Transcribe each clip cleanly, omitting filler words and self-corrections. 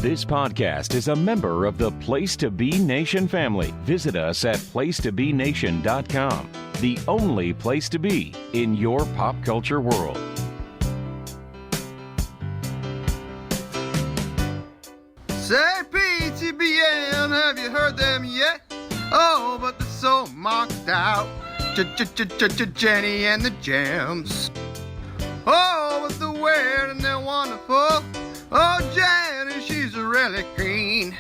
This podcast is a member of the Place to Be Nation family. Visit us at placetobenation.com, the only place to be in your pop culture world. Say PTBN, have you heard them yet? Oh, but they're so marked out. Jenny and the Gems. Oh, but they're weird and they're wonderful. Oh, Jenny, she's really clean.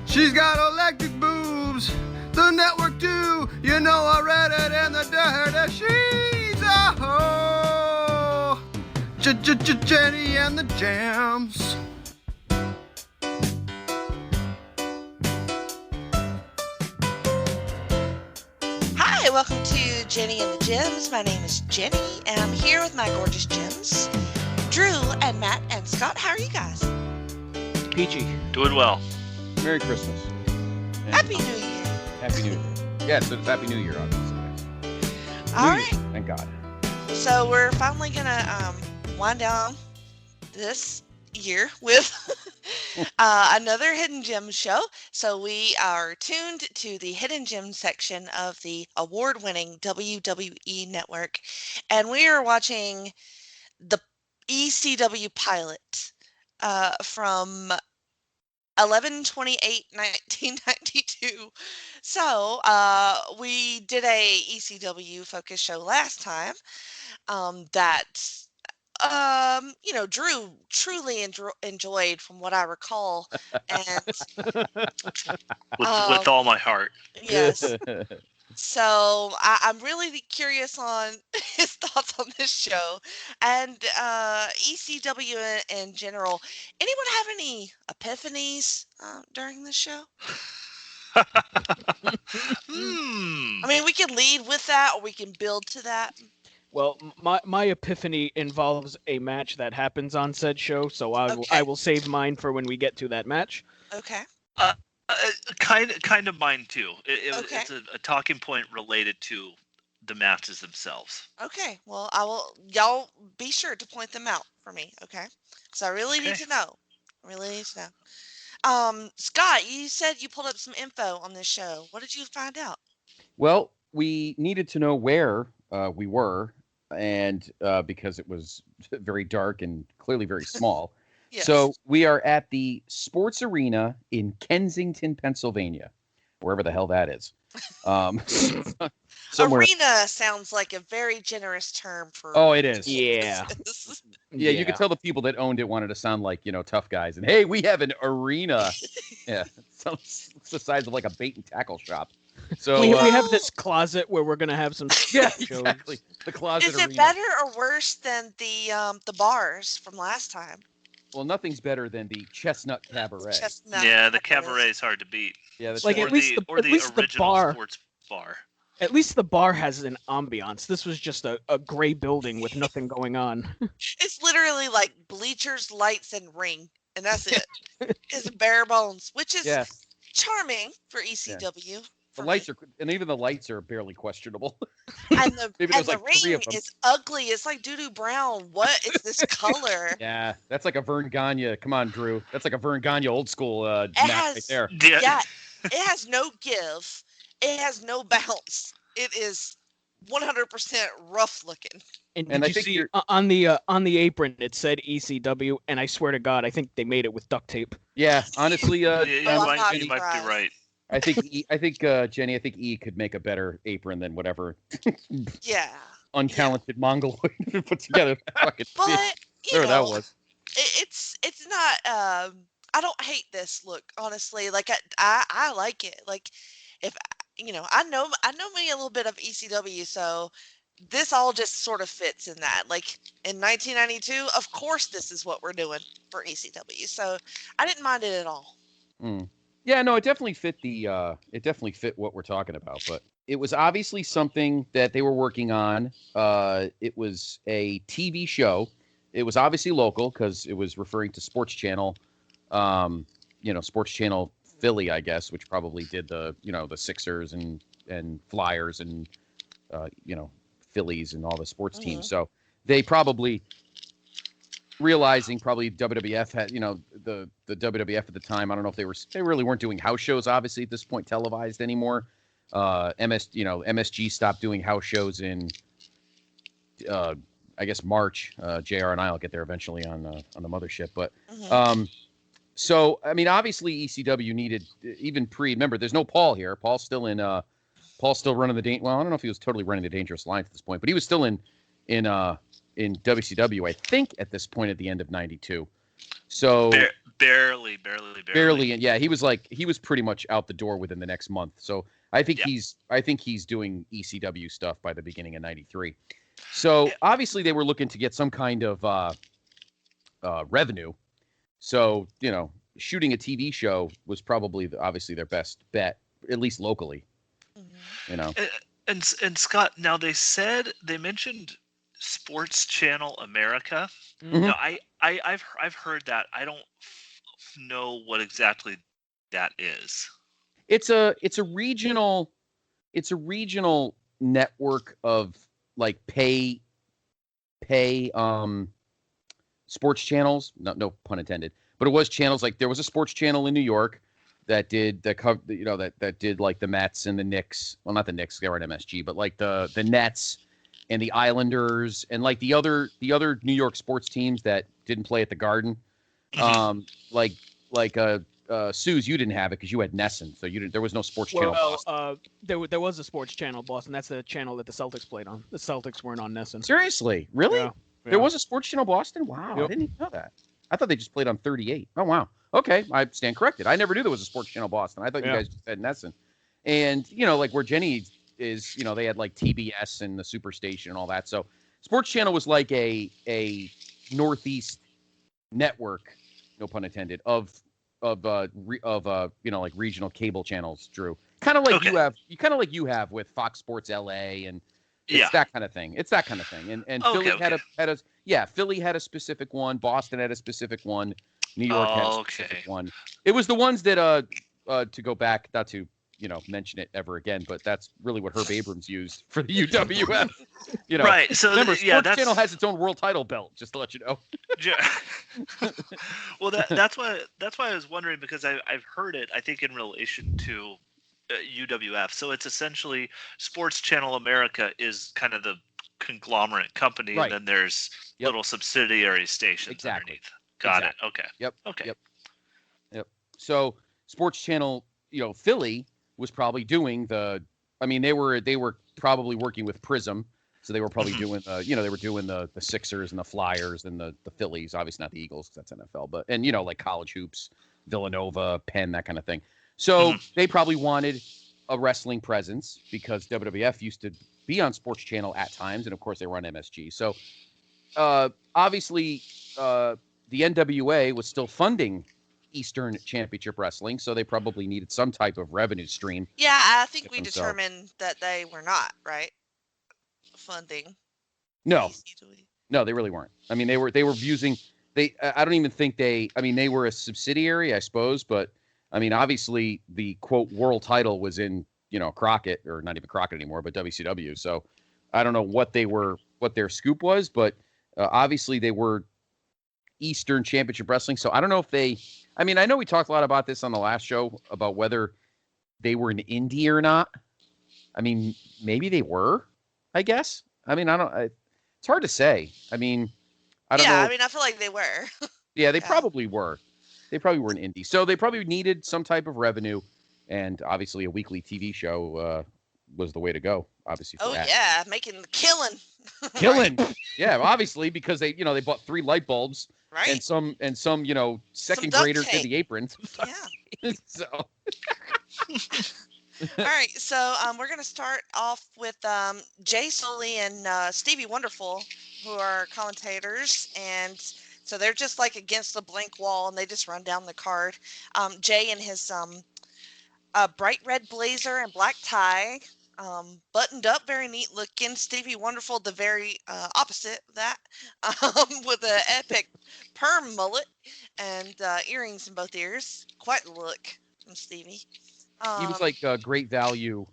She's got electric boobs, the network too. You know I read it in the dirt. She's a hoe. Jenny and the Gems. Hi, welcome to Jenny and the Gems. My name is Jenny, and I'm here with my gorgeous gems, Drew and Matt and Scott. How are you guys? Peachy. Doing well. Merry Christmas. And Happy New Year. Happy New Year. Yes, it's Happy New Year on this. All right. Thank God. So we're finally going to wind down this year with another Hidden Gems show. So we are tuned to the Hidden Gems section of the award-winning WWE Network, and we are watching the ECW pilot from 11/28/1992. So we did a ECW focus show last time that Drew truly enjoyed, from what I recall, and With all my heart. yes. So I'm really curious on his thoughts on this show and ECW in general. Anyone have any epiphanies during this show? I mean, we can lead with that, or we can build to that. Well, my epiphany involves a match that happens on said show, so I will save mine for when we get to that match. Okay. Kind of mine too. Okay. It's a talking point related to the matches themselves. Okay. Well, y'all be sure to point them out for me, okay? So I really need to know. Scott, you said you pulled up some info on this show. What did you find out? Well, we needed to know where we were, and because it was very dark and clearly very small. Yes. So we are at the Sports Arena in Kensington, Pennsylvania, wherever the hell that is. Somewhere. Arena sounds like a very generous term for. Oh, it is. Yeah. Yeah, you could tell the people that owned it wanted to sound like, tough guys. And hey, we have an arena. Yeah, it's the size of like a bait and tackle shop. So we have this closet where we're gonna have some. Yeah, shows. exactly. The closet Is arena. it better or worse than the bars from last time? Well, nothing's better than the Chestnut Cabaret. Yeah, the cabaret is hard to beat. Yeah, Like, or at least the the original bar. sports bar. At least the bar has an ambiance. This was just a gray building with nothing going on. It's literally like bleachers, lights, and ring, and that's it. It's bare bones, which is charming for ECW. The lights are, and even the lights are barely questionable. And the Maybe there's the like 3 ring of them. is ugly. It's like doo-doo brown. What is this color? Yeah, that's like a Vern Gagne. Come on, Drew. That's like a Vern Gagne old school match right there. Yeah, it has no give. It has no bounce. It is 100% rough looking. And And I did you think see on the apron it said ECW, and I swear to God, I think they made it with duct tape. Yeah, honestly, You I'm might not be surprised. right. I think Jenny, I think E could make a better apron than whatever Yeah. untalented Mongoloid put together. Fucking But whatever that was. it's not. I don't hate this look, honestly. Like I like it. Like if I know me a little bit of ECW, so this all just sort of fits in that. Like in 1992, of course, this is what we're doing for ECW. So I didn't mind it at all. Mm. Yeah, no, it definitely fit what we're talking about, but it was obviously something that they were working on. It was a TV show. It was obviously local because it was referring to SportsChannel, SportsChannel Philly, I guess, which probably did the Sixers and Flyers and Phillies and all the sports teams. So they probably realizing probably WWF had, the WWF at the time. I don't know if they really weren't doing house shows, obviously at this point televised anymore. MSG stopped doing house shows in, I guess March. JR and I'll get there eventually on the mothership, but so I mean, obviously ECW needed even remember, there's no Paul here. Paul's still running the well, I don't know if he was totally running the Dangerous Alliance at this point, but he was still in WCW, I think, at this point at the end of '92. So barely. And yeah, he was pretty much out the door within the next month. So I think he's doing ECW stuff by the beginning of '93. So obviously they were looking to get some kind of revenue. So shooting a TV show was probably obviously their best bet, at least locally. And Scott, now they mentioned SportsChannel America. Mm-hmm. Now I've heard that. I don't know what exactly that is. It's a regional network of like pay sports channels. No pun intended. But it was channels, like there was a sports channel in New York that did that did like the Mets and the Knicks. Well, not the Knicks, they were at MSG, but like the Nets and the Islanders and like the other New York sports teams that didn't play at the Garden. Suze, you didn't have it because you had Nesson, so there was no sports channel. Well, there was a sports channel, Boston. That's the channel that the Celtics played on. The Celtics weren't on Nesson. Seriously, really? Yeah. There was a sports channel, Boston. Wow, Yep. I didn't even know that. I thought they just played on 38. Oh wow. Okay, I stand corrected. I never knew there was a sports channel, Boston. I thought you guys just had Nesson. And like where Jenny is, they had like TBS and the Superstation and all that. So sports channel was like a Northeast network, no pun intended, of like regional cable channels, Drew. Kind of like you have with Fox Sports LA, and it's that kind of thing. It's that kind of thing. And Philly Philly had a specific one, Boston had a specific one, New York had a specific one. It was the ones that to go back, not to mention it ever again, but that's really what Herb Abrams used for the UWF. Right. So remember, Sports Channel has its own world title belt, just to let you know. Well, that's why I was wondering, because I've heard it, I think, in relation to UWF. So it's essentially SportsChannel America is kind of the conglomerate company, right, and then there's little subsidiary stations underneath. Got it. Okay. Yep. Okay. Yep. So SportsChannel, Philly was probably doing they were probably working with Prism, so they were probably doing they were doing the Sixers and the Flyers and the Phillies, obviously not the Eagles because that's NFL, but like college hoops, Villanova, Penn, that kind of thing. So they probably wanted a wrestling presence because WWF used to be on Sports Channel at times, and of course they were on MSG. So obviously the NWA was still funding Eastern Championship Wrestling, so they probably needed some type of revenue stream. Yeah, I think we determined that they were not, right? Funding. No, they really weren't. I mean, they were using. I don't even think they were a subsidiary, I suppose, but I mean, obviously the quote world title was in Crockett, or not even Crockett anymore, but WCW. So I don't know what their scoop was, but obviously they were Eastern Championship Wrestling. So I don't know if I know we talked a lot about this on the last show about whether they were an indie or not. I mean, maybe they were, I guess. I mean, it's hard to say. I mean, I don't know. Yeah, I mean, I feel like they were. Yeah, they probably were. They probably were an indie. So they probably needed some type of revenue, and obviously a weekly TV show was the way to go, obviously. For that. Yeah, making the killing. Killing. Yeah, obviously, because they bought 3 light bulbs. Right. And some second graders did the aprons. Yeah. So. All right, so we're going to start off with Jay Sully and Stevie Wonderful, who are commentators, and so they're just like against the blank wall, and they just run down the card. Jay in his bright red blazer and black tie, buttoned up, very neat looking. Stevie Wonderful, the very opposite of that, with an epic perm mullet and earrings in both ears. Quite the look from Stevie. He was like Great Value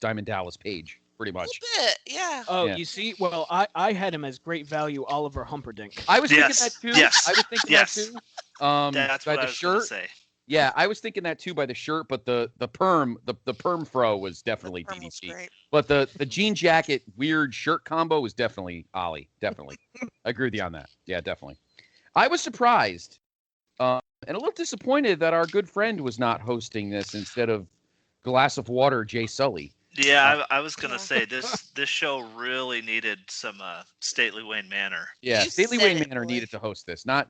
Diamond Dallas Page. pretty A much. little bit, yeah. Oh, Yeah. you see, well, I had him as great value Oliver Humperdinck. I was thinking Yes, that too. yes, I was thinking yes. that too. That's By what I the was going to shirt. say. Yeah, I was thinking that too by the shirt, but the perm fro was definitely The perm was DDP. great. But the jean jacket weird shirt combo was definitely Ollie. Definitely. I agree with you on that. Yeah, definitely. I was surprised and a little disappointed that our good friend was not hosting this instead of Glass of Water Jay Sully. Yeah, I was going to Yeah. say this show really needed some stately Wayne Manor. Yeah, You Stately said Wayne it, Manor boy. needed to host this. Not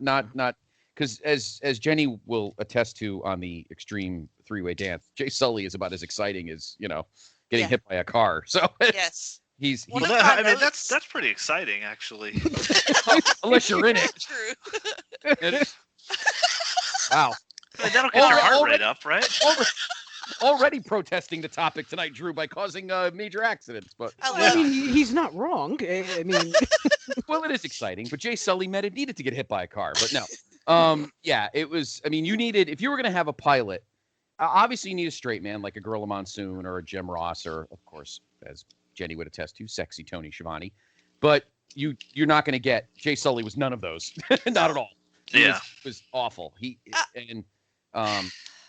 because as Jenny will attest to on the Extreme Three-Way Dance, Jay Sully is about as exciting as getting Yeah. hit by a car. So Yes. he's One Well, of my I mean notes- that's pretty exciting actually. unless you're in it. True. Wow. I mean, that'll get your heart Already- rate up, right? Already protesting the topic tonight, Drew, by causing major accidents. But I I love mean, he's not wrong. I mean, well, it is exciting. But Jay Sully needed to get hit by a car. But no. Yeah, it was. I mean, you needed if you were going to have a pilot. Obviously, you need a straight man like a Gorilla Monsoon or a Jim Ross or, of course, as Jenny would attest to, sexy Tony Schiavone. But you're not going to get Jay Sully was none of those, not at all. He Yeah. was awful.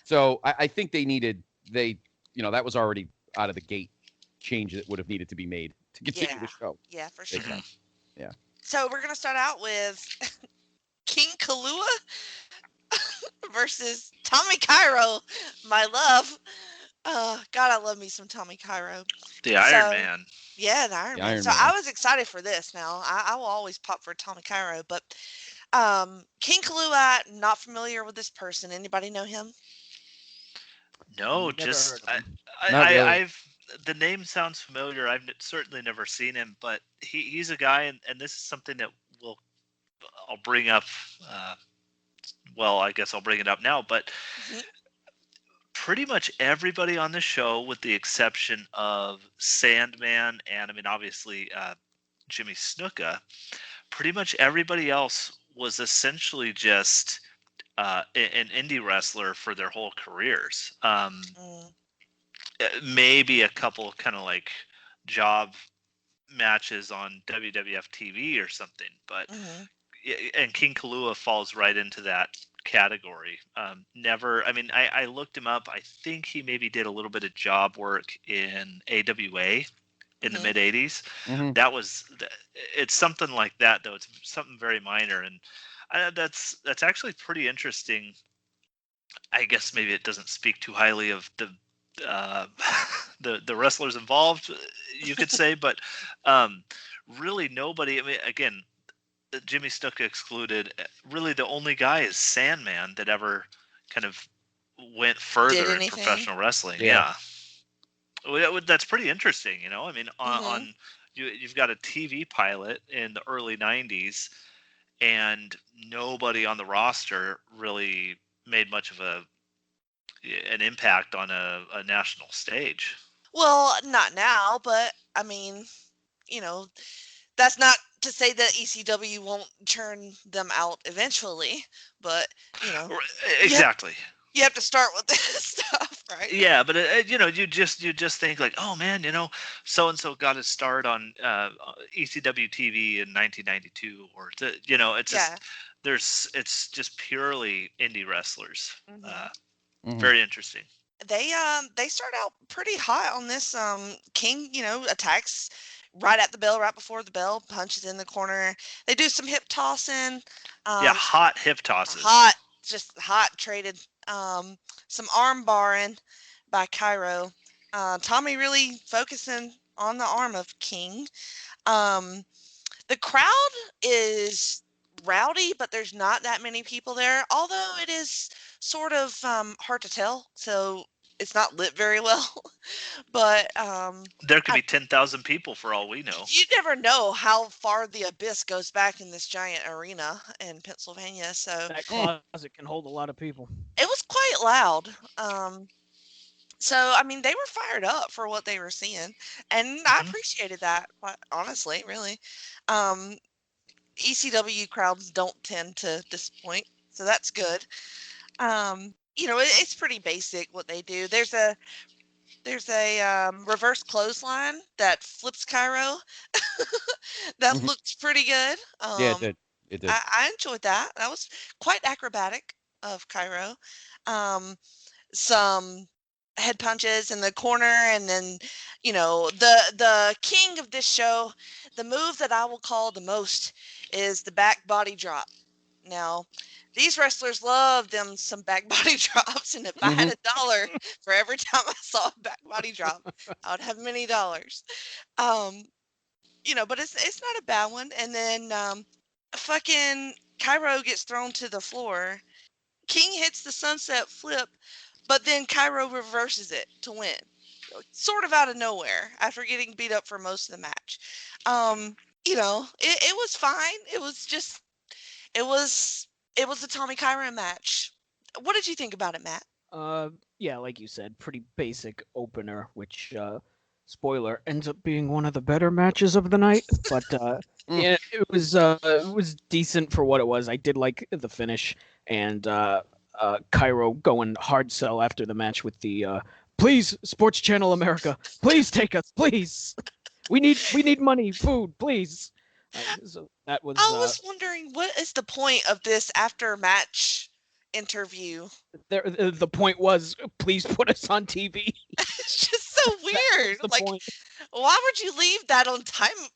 So I think that was already out of the gate change that would have needed to be made to continue Yeah. the show. Yeah, for sure. time. Yeah. So we're gonna start out with King Kalua versus Tommy Cairo, my love. God, I love me some Tommy Cairo. The Iron So- Man. Yeah, the Iron The Man. Iron So Man. I was excited for this. Now I will always pop for Tommy Cairo, but King Kalua, not familiar with this person. Anybody know him? No, Never just heard of him. Not really. I've the name sounds familiar. I've certainly never seen him, but he's a guy, and this is something that I'll bring up. Well, I guess I'll bring it up now, but Mhm. pretty much everybody on the show, with the exception of Sandman and I mean obviously Jimmy Snuka, pretty much everybody else was essentially just an indie wrestler for their whole careers. Mm. Maybe a couple kind of like job matches on WWF TV or something, but Mhm. and King Kalua falls right into that category. Never. I mean, I looked him up. I think he maybe did a little bit of job work in AWA in the Mhm. mid '80s. Mhm. It's something like that though. It's something very minor, and that's actually pretty interesting. I guess maybe it doesn't speak too highly of the wrestlers involved, you could say, but really nobody. I mean, again, Jimmy Snuka excluded. Really, the only guy is Sandman that ever kind of went further in anything? professional wrestling. Yeah. Yeah. Well, that's pretty interesting. I mean, Mhm. on you've got a TV pilot in the early '90s, and nobody on the roster really made much of an impact on a national stage. Well, not now, but I mean, that's not to say that ECW won't churn them out eventually, but Exactly. you have to start with this stuff, right? Yeah, but you just think like, oh man, so and so got his start on ECW TV in 1992, or it's Yeah. just it's just purely indie wrestlers. Mhm. Mhm. Very interesting. They start out pretty hot on this. King, attacks right at the bell, right before the bell, punches in the corner. They do some hip tossing. Yeah, hot hip tosses. Just hot traded. Some arm barring by Cairo. Tommy really focusing on the arm of King. The crowd is rowdy, but there's not that many people there, although it is sort of hard to tell, so it's not lit very well. But There could be 10,000 people for all we know. you never know how far the abyss goes back in this giant arena in Pennsylvania, so that closet can hold a lot of people. it was quite loud. So I mean, they were fired up for what they were seeing, and I Mhm. appreciated that. Quite honestly, really. ECW crowds don't tend to disappoint, so that's good. It's pretty basic what they do. There's a There's a reverse clothesline that flips Cairo. That Mhm. looked pretty good. Yeah, it did. It did. I enjoyed that. That was quite acrobatic of Cairo. Um, some head punches in the corner, and then the king of this show, the move that I will call the most is the back body drop. Now, these wrestlers love them some back body drops, and if I had Mhm. $1 for every time I saw a back body drop, I would have many dollars. Um, but it's not a bad one. And then fucking Cairo gets thrown to the floor. King hits the sunset flip, but then Cairo reverses it to win, sort of out of nowhere after getting beat up for most of the match. It was fine. It was it was the Tommy Cairo match. What did you think about it, Matt? Yeah, like you said, pretty basic opener, which spoiler ends up being one of the better matches of the night. But Mm. yeah, it was decent for what it was. I did like the finish, and Cairo going hard sell after the match with the please, Sports Channel America, please take us, please. We need money, food, please. So that was I was wondering, what is the point of this after match interview? the point was, please put us on TV. It's just so weird. The Like, point. why would you leave that on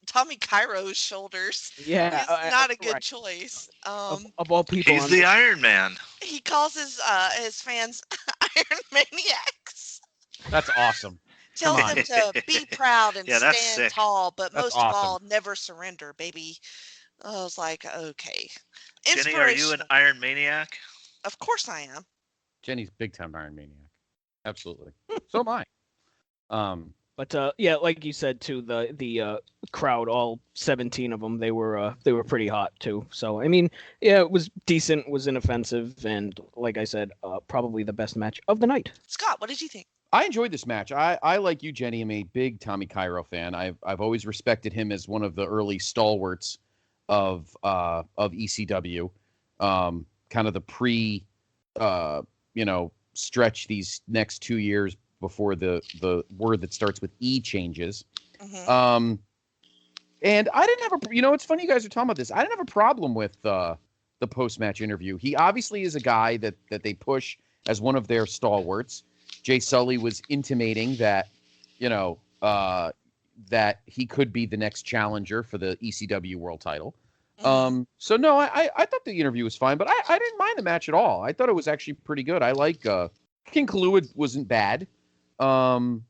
Tommy Cairo's shoulders? Yeah, It's not a good right. choice. Of all people, He's the Iron Man. He calls his fans Iron Maniacs. That's awesome. Tells Come on. them to be proud and Yeah, that's stand sick. tall, but That's most of awesome. all, never surrender, baby. I was like, okay. Jenny, are you an Inspirational. Iron Maniac? Of course I am. Jenny's big time Iron Maniac. Absolutely. So am I. But yeah, like you said too, the crowd, all 17 of them, they were pretty hot too. So I mean, yeah, it was decent, was inoffensive, and like I said, probably the best match of the night. Scott, what did you think? I enjoyed this match. I like you, Jenny, am a big Tommy Cairo fan. I've always respected him as one of the early stalwarts of ECW. Kind of the pre stretch these next 2 years before the word that starts with E changes. Mm-hmm. And I didn't have it's funny you guys are talking about this. I didn't have a problem with the post-match interview. He obviously is a guy that they push as one of their stalwarts. Jay Sully was intimating that, that he could be the next challenger for the ECW world title. Mm-hmm. So no, I thought the interview was fine, but I didn't mind the match at all. I thought it was actually pretty good. I like King Kalua wasn't bad. And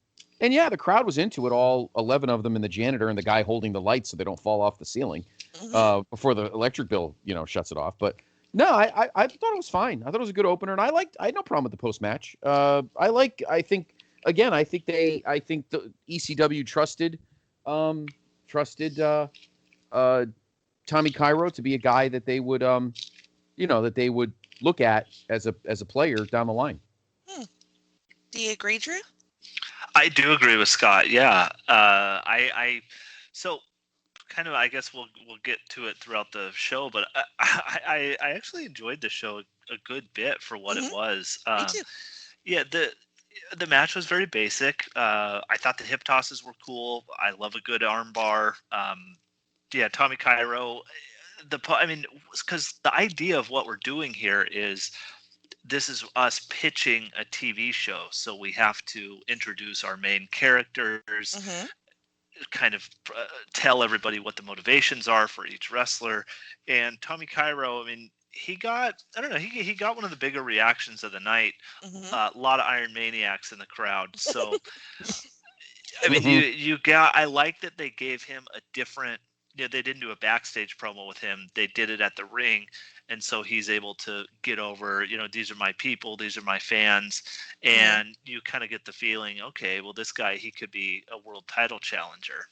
yeah, the crowd was into it, all 11 of them, and the janitor and the guy holding the lights so they don't fall off the ceiling before the electric bill, shuts it off. But no, I thought it was fine. I thought it was a good opener, and I had no problem with the post match. I think the ECW trusted Tommy Cairo to be a guy that they would look at as a player down the line. Do you agree, Drew? I do agree with Scott. Yeah. So kind of, I guess we'll get to it throughout the show, but I actually enjoyed the show a good bit for what it was. Me too. Yeah. The match was very basic. I thought the hip tosses were cool. I love a good arm bar. Yeah, Tommy Cairo. Because the idea of what we're doing here is this is us pitching a TV show, so we have to introduce our main characters, kind of tell everybody what the motivations are for each wrestler. And Tommy Cairo, he got he got one of the bigger reactions of the night. A lot of Iron Maniacs in the crowd. So I like that they gave him a different. They didn't do a backstage promo with him. They did it at the ring. And so he's able to get over, these are my people, these are my fans. And you kind of get the feeling, okay, well, this guy, he could be a world title challenger.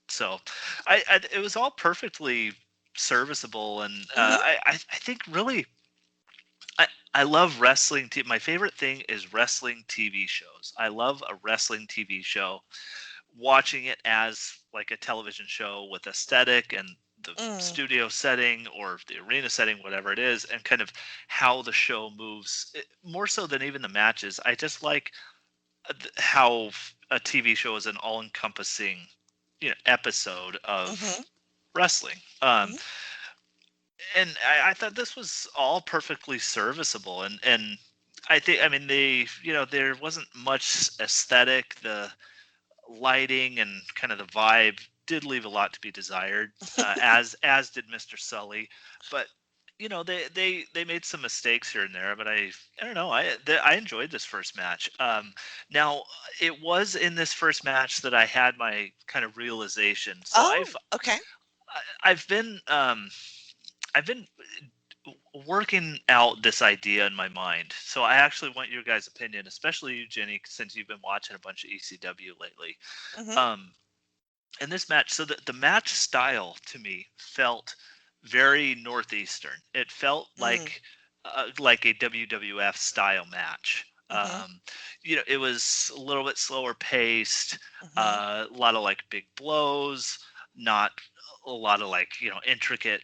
So it was all perfectly serviceable. And I think really, I love wrestling. My favorite thing is wrestling TV shows. I love a wrestling TV show. Watching it as like a television show with aesthetic and the studio setting or the arena setting, whatever it is, and kind of how the show moves more so than even the matches. I just like how a TV show is an all-encompassing, episode of Mm-hmm. wrestling. Mhm. And I thought this was all perfectly serviceable, and I mean, there wasn't much aesthetic. The lighting and kind of the vibe did leave a lot to be desired, as did Mr. Sully. But they made some mistakes here and there. But I don't know. I enjoyed this first match. Now it was in this first match that I had my kind of realization. So Oh, okay. I've been I've been working out this idea in my mind. So I actually want your guys' opinion, especially you, Jenny, since you've been watching a bunch of ECW lately. Mm-hmm. In this match, so the match style to me felt very Northeastern. It felt like a WWF style match. Mm-hmm. It was a little bit slower paced, Mm-hmm. a lot of like big blows, not a lot of like intricate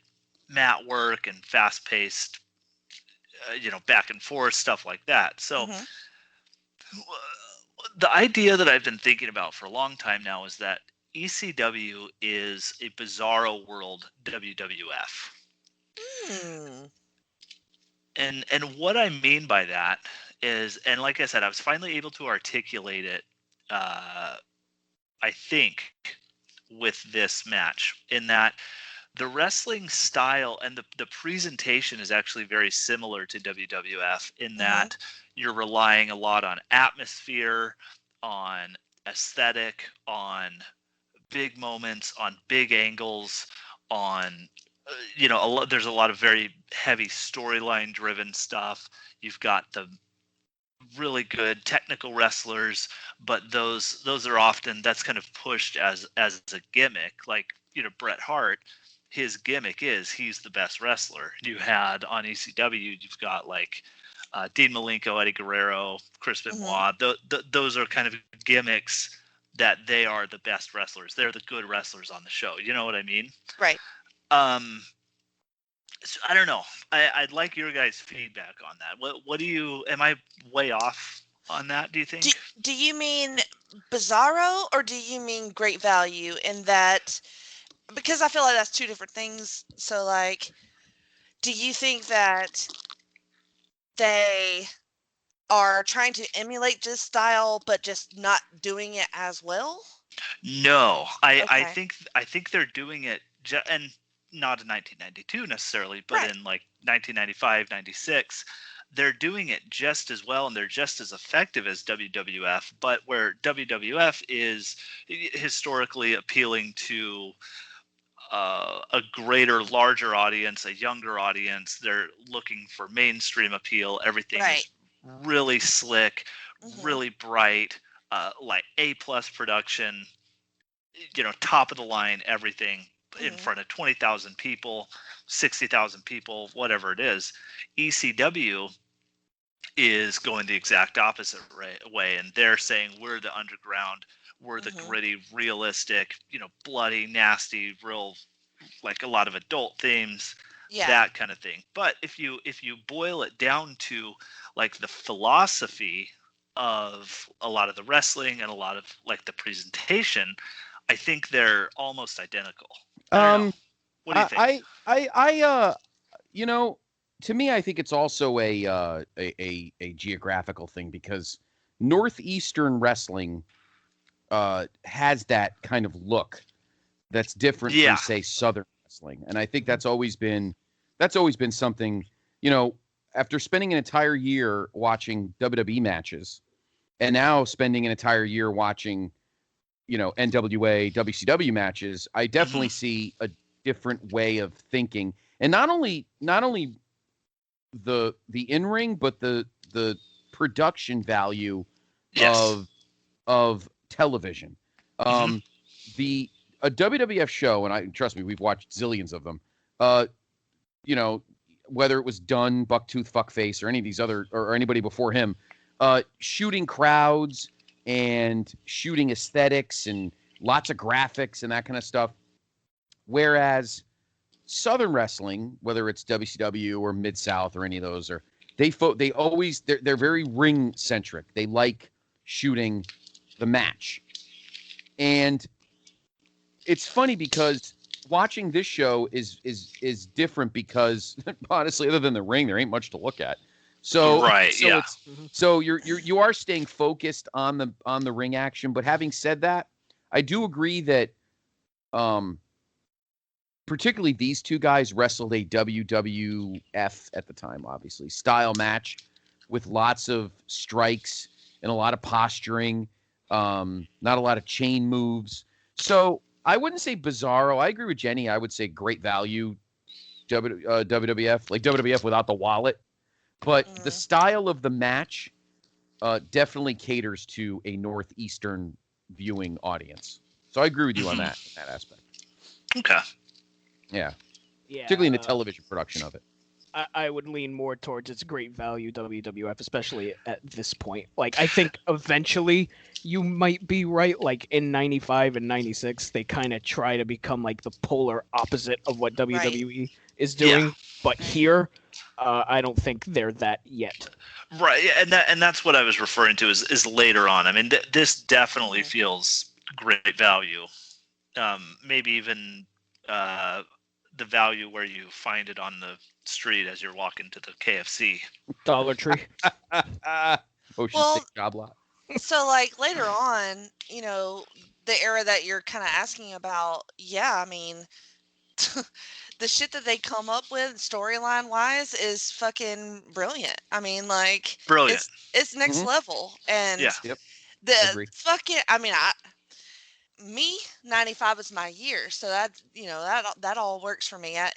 mat work and fast paced, back and forth stuff like that. So Mm-hmm. the idea that I've been thinking about for a long time now is that ECW is a bizarro world WWF. Mm. And what I mean by that is, and like I said, I was finally able to articulate it, I think, with this match, in that the wrestling style and the presentation is actually very similar to WWF in that you're relying a lot on atmosphere, on aesthetic, on big moments, on big angles, on there's a lot of very heavy storyline driven stuff. You've got the really good technical wrestlers, but those are often, that's kind of pushed as a gimmick. Like Bret Hart, his gimmick is he's the best wrestler. You had on ECW, you've got like Dean Malenko, Eddie Guerrero, Chris Benoit. Those are kind of gimmicks that they are the best wrestlers. They're the good wrestlers on the show. You know what I mean? Right. So I don't know. I'd like your guys' feedback on that. What do you? Am I way off on that? Do you think? Do you mean bizarro or do you mean great value in that? Because I feel like that's two different things. So, like, do you think that they are trying to emulate this style, but just not doing it as well? No, I Okay. think they're doing it, and not in 1992 necessarily, but Right. in like 1995, 96, they're doing it just as well, and they're just as effective as WWF. But where WWF is historically appealing to a greater, larger audience, a younger audience, they're looking for mainstream appeal. Everything Right. is really slick, Mm-hmm. really bright, like A+ production, top of the line, everything in Mm-hmm. front of 20,000 people, 60,000 people, whatever it is. ECW is going the exact opposite way, and they're saying we're the underground, we're the Mm-hmm. gritty, realistic, bloody, nasty, real, like a lot of adult themes, Yeah. that kind of thing. But if you boil it down to like the philosophy of a lot of the wrestling and a lot of like the presentation, I think they're almost identical. I don't know. Um, What do you think? you know, to me, I think it's also a geographical thing because Northeastern wrestling has that kind of look that's different from, Yeah. say, Southern wrestling, and I think that's always been something. After spending an entire year watching WWE matches, and now spending an entire year watching, NWA, WCW matches, I definitely see a different way of thinking, and not only the in-ring, but the production value Yes. of television. Mhm. A WWF show, and I trust me, we've watched zillions of them. Whether it was Dunn, Bucktooth, Fuckface, or any of these other, or anybody before him, shooting crowds and shooting aesthetics and lots of graphics and that kind of stuff. Whereas Southern wrestling, whether it's WCW or Mid South or any of those, they're very ring centric. They like shooting the match. And it's funny because watching this show is different because honestly, other than the ring, there ain't much to look at. So so you are staying focused on the ring action. But having said that, I do agree that particularly these two guys wrestled a WWF at the time, obviously, style match with lots of strikes and a lot of posturing, not a lot of chain moves. So I wouldn't say bizarro. I agree with Jenny. I would say great value WWF, like WWF without the wallet. But the style of the match definitely caters to a Northeastern viewing audience. So I agree with you on that aspect. Okay. Yeah. Particularly in the television production of it. I would lean more towards its great value WWF, especially at this point. Like, I think eventually you might be right. Like, in 95 and 96, they kind of try to become, like, the polar opposite of what WWE is doing. Yeah. But here, I don't think they're that yet. Right, and that's what I was referring to is later on. I mean, this definitely feels great value. Maybe even the value where you find it on the street as you're walking to the KFC. Dollar Tree. Ocean State job lot. So, like, later on, you know, the era that you're kind of asking about, I mean, the shit that they come up with storyline-wise is fucking brilliant. I mean, like, brilliant. It's next level. And the fucking, I mean, 95 is my year, so that, you know, that all works for me. I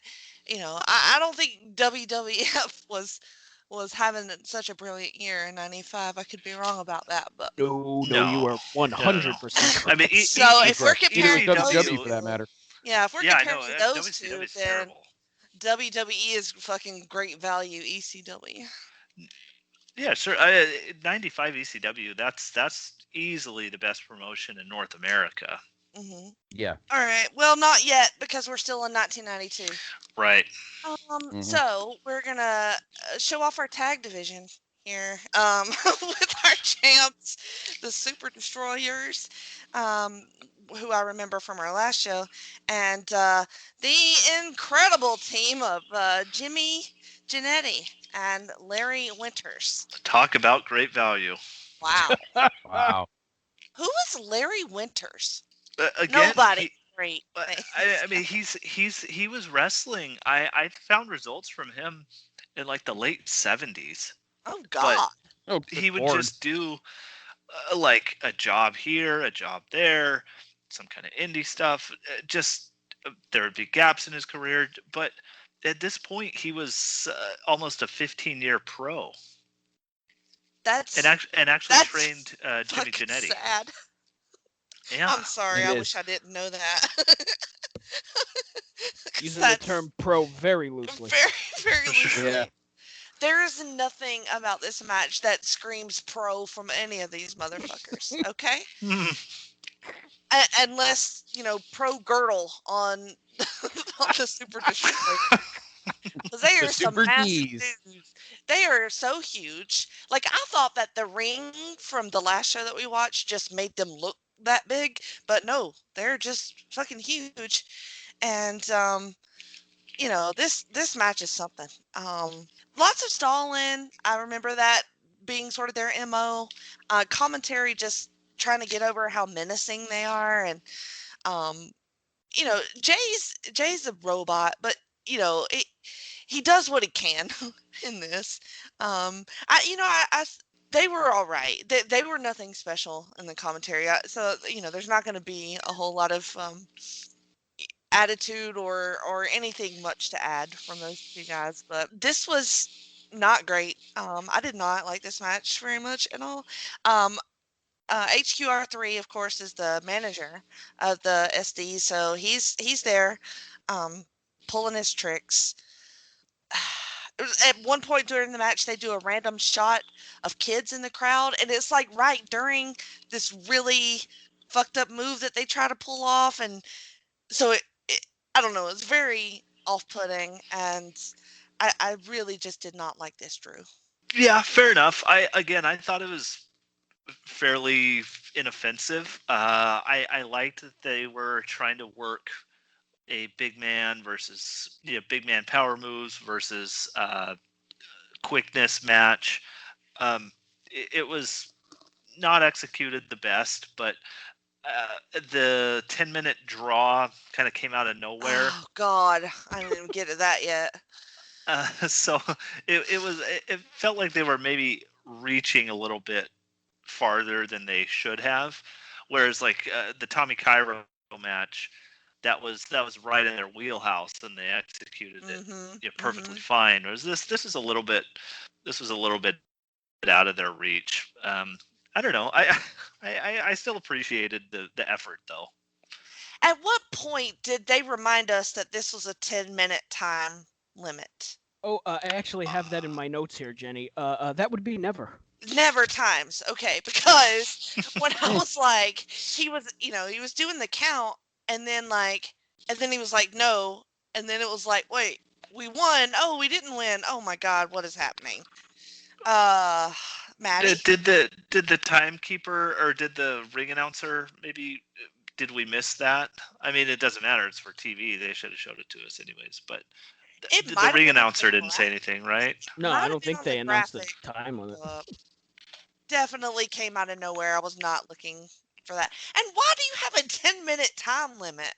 don't think WWF was having such a brilliant year in 95. I could be wrong about that, but no, you are 100%. I mean, so if we're comparing WCW for that matter. Yeah, if we're comparing those two, WCW is then terrible. WWE is fucking great value. ECW. Yeah, sure. 95 ECW. That's easily the best promotion in North America. Mm-hmm. Yeah. All right. Well, not yet because we're still in 1992. Right. So we're gonna show off our tag division here with our champs, the Super Destroyers, who I remember from our last show, and the incredible team of Jimmy Jannetty and Larry Winters. Talk about great value. Wow. Wow. Who was Larry Winters? Again, Nobody. Great. I mean, he was wrestling. I found results from him in like the late 70s. Oh God. He would just do like a job here, a job there, some kind of indie stuff. Just there would be gaps in his career, but at this point, he was almost a 15-year pro. And actually trained Jimmy Jannetty. Sad. Yeah. I'm sorry. I wish I didn't know that. Using the term pro very loosely. Very, very loosely. Yeah. There is nothing about this match that screams pro from any of these motherfuckers. Okay. Unless, you know, pro girdle on the Super Destroyer. They are some massive dudes. They are so huge. Like, I thought that the ring from the last show that we watched just made them look that big, but no, they're just fucking huge. And you know, this match is something. Lots of stalling. I remember that being sort of their MO. Commentary just trying to get over how menacing they are, and you know, Jay's a robot, but you know, he does what he can in this. They were all right. They were nothing special in the commentary. So, you know, there's not going to be a whole lot of attitude or anything much to add from those two guys. But this was not great. I did not like this match very much at all. HQR3, of course, is the manager of the SD. So he's there pulling his tricks. At one point during the match, they do a random shot of kids in the crowd, and it's like right during this really fucked up move that they try to pull off, and so I don't know, it's very off-putting, and I really just did not like this, Drew. Yeah, fair enough. I thought it was fairly inoffensive. I liked that they were trying to work a big man versus big man power moves versus quickness match. It was not executed the best, but the 10-minute draw kind of came out of nowhere. Oh God, I didn't even get to that yet. So it felt like they were maybe reaching a little bit farther than they should have. Whereas like the Tommy Cairo match, that was right in their wheelhouse, and they executed it perfectly fine. Whereas this was a little bit out of their reach. I don't know. I still appreciated the effort though. At what point did they remind us that this was a 10-minute time limit? Oh, I actually have that in my notes here, Jenny. That would be never. Never times. Okay, because when I was like, he was doing the count, and then he was like, no, and then it was like, wait, we won. Oh, we didn't win. Oh my God, what is happening? Maddie? Did the timekeeper or did the ring announcer did we miss that? I mean, it doesn't matter. It's for TV. They should have showed it to us anyways. But the ring announcer didn't say anything, right? No, I don't think they announced the time limit. Definitely came out of nowhere. I was not looking for that. And why do you have a 10-minute time limit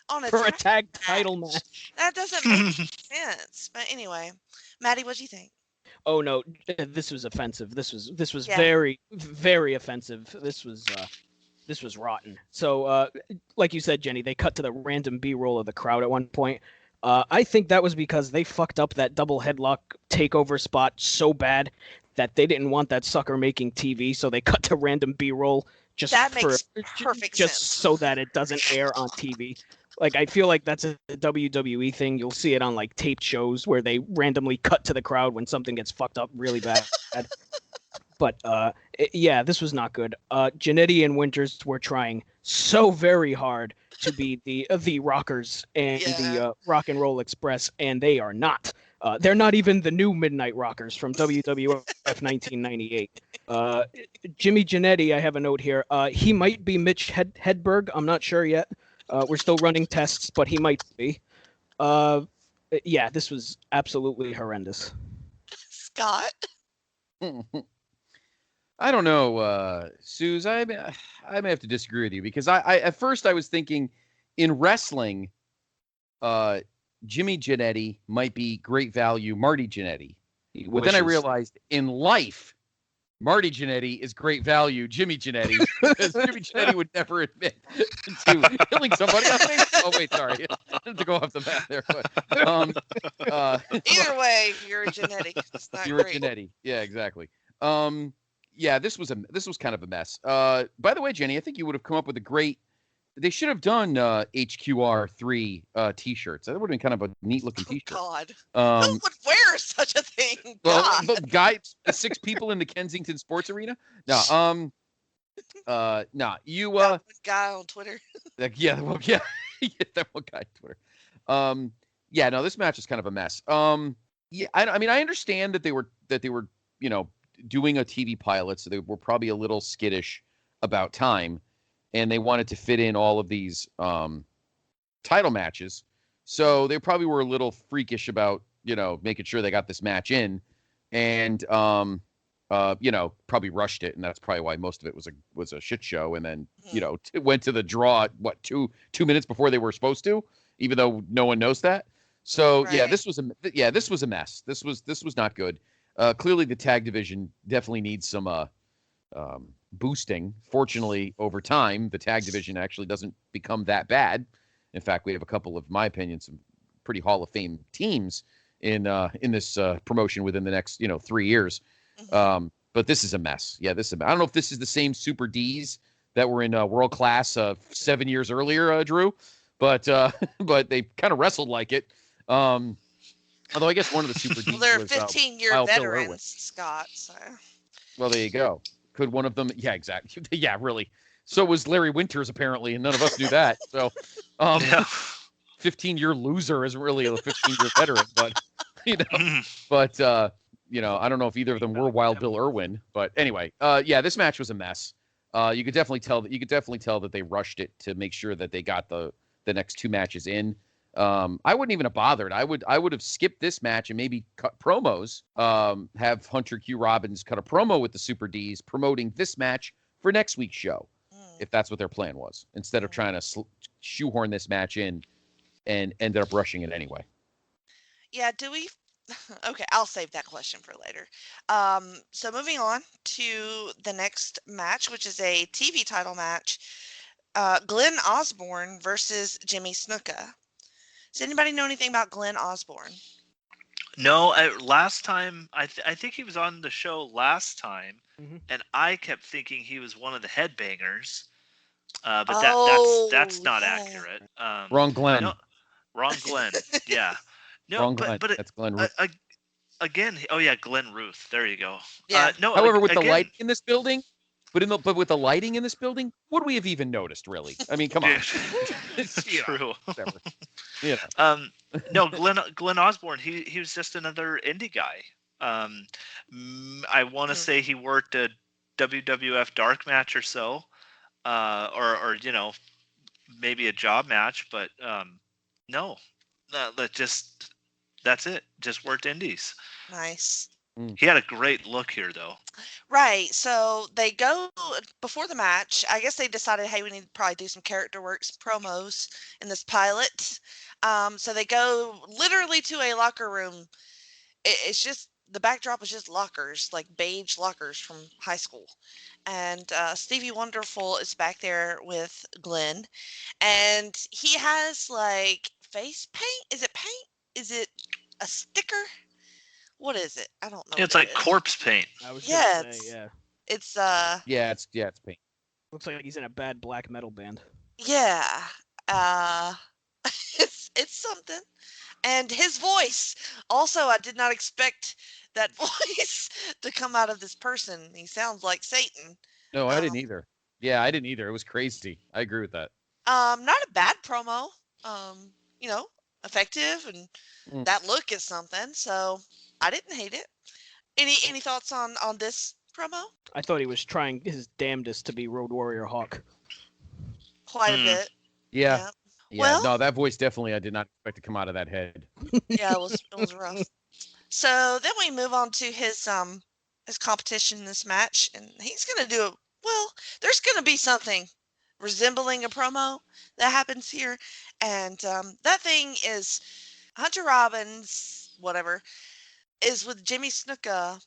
on a tag title match? That doesn't make sense. But anyway, Maddie, what do you think? Oh no, this was offensive. This was very, very offensive. This was rotten. So, like you said, Jenny, they cut to the random B-roll of the crowd at one point. I think that was because they fucked up that double headlock takeover spot so bad that they didn't want that sucker making TV, so they cut to random B-roll just makes perfect sense. So that it doesn't air on TV. Like, I feel like that's a WWE thing. You'll see it on like taped shows where they randomly cut to the crowd when something gets fucked up really bad. But this was not good. Jannetty and Winters were trying so very hard to be the Rockers and the Rock and Roll Express, and they are not. They're not even the new Midnight Rockers from WWF 1998. Jimmy Jannetty, I have a note here. He might be Mitch Hedberg. I'm not sure yet. We're still running tests, but he might be. This was absolutely horrendous. Scott? I don't know, Suze. I may have to disagree with you because I at first I was thinking in wrestling, Jimmy Jannetty might be great value, Marty Jannetty. But then I realized in life, Marty Jannetty is great value, Jimmy Jannetty, because Jimmy Jannetty would never admit to killing somebody. Oh wait, sorry, I had to go off the map there. But, either way, you're a Jannetty. You're a Jannetty. Yeah, exactly. This was kind of a mess. By the way, Jenny, I think you would have come up with a great. They should have done HQR3 T-shirts. That would have been kind of a neat looking T-shirt. God, who would wear such a thing? Well, the 6 people in the Kensington Sports Arena. You. That guy on Twitter. That one guy on Twitter. This match is kind of a mess. I mean, I understand that they were doing a TV pilot, so they were probably a little skittish about time. And they wanted to fit in all of these title matches. So they probably were a little freakish about, making sure they got this match in. And, probably rushed it. And that's probably why most of it was a shit show. And then, it went to the draw, 2 minutes before they were supposed to, even though no one knows that. So, right. this was a mess. This was not good. Clearly, the tag division definitely needs some boosting. Fortunately, over time, the tag division actually doesn't become that bad. In fact, we have a couple of, my opinion, some pretty Hall of Fame teams in this promotion within the next 3 years. But this is a mess. I don't know if this is the same Super Ds that were in World Class 7 years earlier, Drew, but they kind of wrestled like it. Although I guess one of the Super Ds well, they're was 15-year veterans, Scott. So. Well, there you go. Could one of them? Yeah, exactly. Yeah, really. So was Larry Winters, apparently, and none of us knew that. So, 15-year loser isn't really a 15-year veteran, but I don't know if either of them were Wild Bill Irwin, but anyway, yeah, this match was a mess. You could definitely tell that they rushed it to make sure that they got the next two matches in. I wouldn't even have bothered. I would have skipped this match and maybe cut promos. Have Hunter Q Robbins cut a promo with the Super Ds promoting this match for next week's show, if that's what their plan was, instead of trying to shoehorn this match in and ended up rushing it anyway. Yeah, do we? Okay, I'll save that question for later. So moving on to the next match, which is a TV title match, Glenn Osborne versus Jimmy Snuka. Does anybody know anything about Glenn Osborne? No, last time I think he was on the show last time, and I kept thinking he was one of the headbangers, but that's not accurate. Wrong Glenn. No, wrong Glenn. Yeah. No, wrong Glenn. But that's Glenn Ruth. Again, Glenn Ruth. There you go. Yeah. No. However, with the light in this building, but with the lighting in this building, would we have even noticed? Really? I mean, come on. It's true. Whatever. No, Glenn Osborne. He was just another indie guy. I want to say he worked a WWF dark match or so, or maybe a job match, but no, that's it. Just worked indies. Nice. He had a great look here, though. Right. So they go before the match. I guess they decided, hey, we need to probably do some character work, some promos in this pilot. So they go literally to a locker room. It's just the backdrop is just lockers, like beige lockers from high school. And Stevie Wonderful is back there with Glenn, and he has like face paint. Is it paint? Is it a sticker? What is it? I don't know. It's like corpse paint. I was Yeah, gonna say, yeah. It's it's paint. Looks like he's in a bad black metal band. yeah. It's something. And his voice. Also, I did not expect that voice to come out of this person. He sounds like Satan. No, I didn't either. Yeah, I didn't either. It was crazy. I agree with that. Not a bad promo. Effective, and that look is something. So I didn't hate it. Any thoughts on this promo? I thought he was trying his damnedest to be Road Warrior Hawk. Quite a bit. Yeah. Yeah. Well, No, that voice definitely I did not expect to come out of that head. yeah, it was rough. So then we move on to his competition in this match, and he's gonna do there's gonna be something resembling a promo that happens here, and that thing is Hunter Robbins, whatever, is with Jimmy Snuka,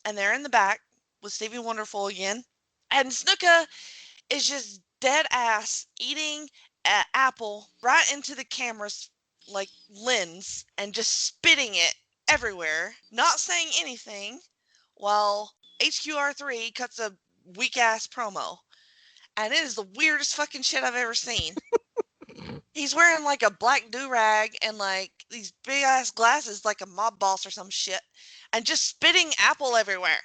and they're in the back with Stevie Wonderful again, and Snuka is just dead ass eating an apple right into the camera's like lens and just spitting it everywhere, not saying anything, while HQR3 cuts a weak ass promo. And it is the weirdest fucking shit I've ever seen. He's wearing like a black do-rag and like these big ass glasses like a mob boss or some shit, and just spitting apple everywhere.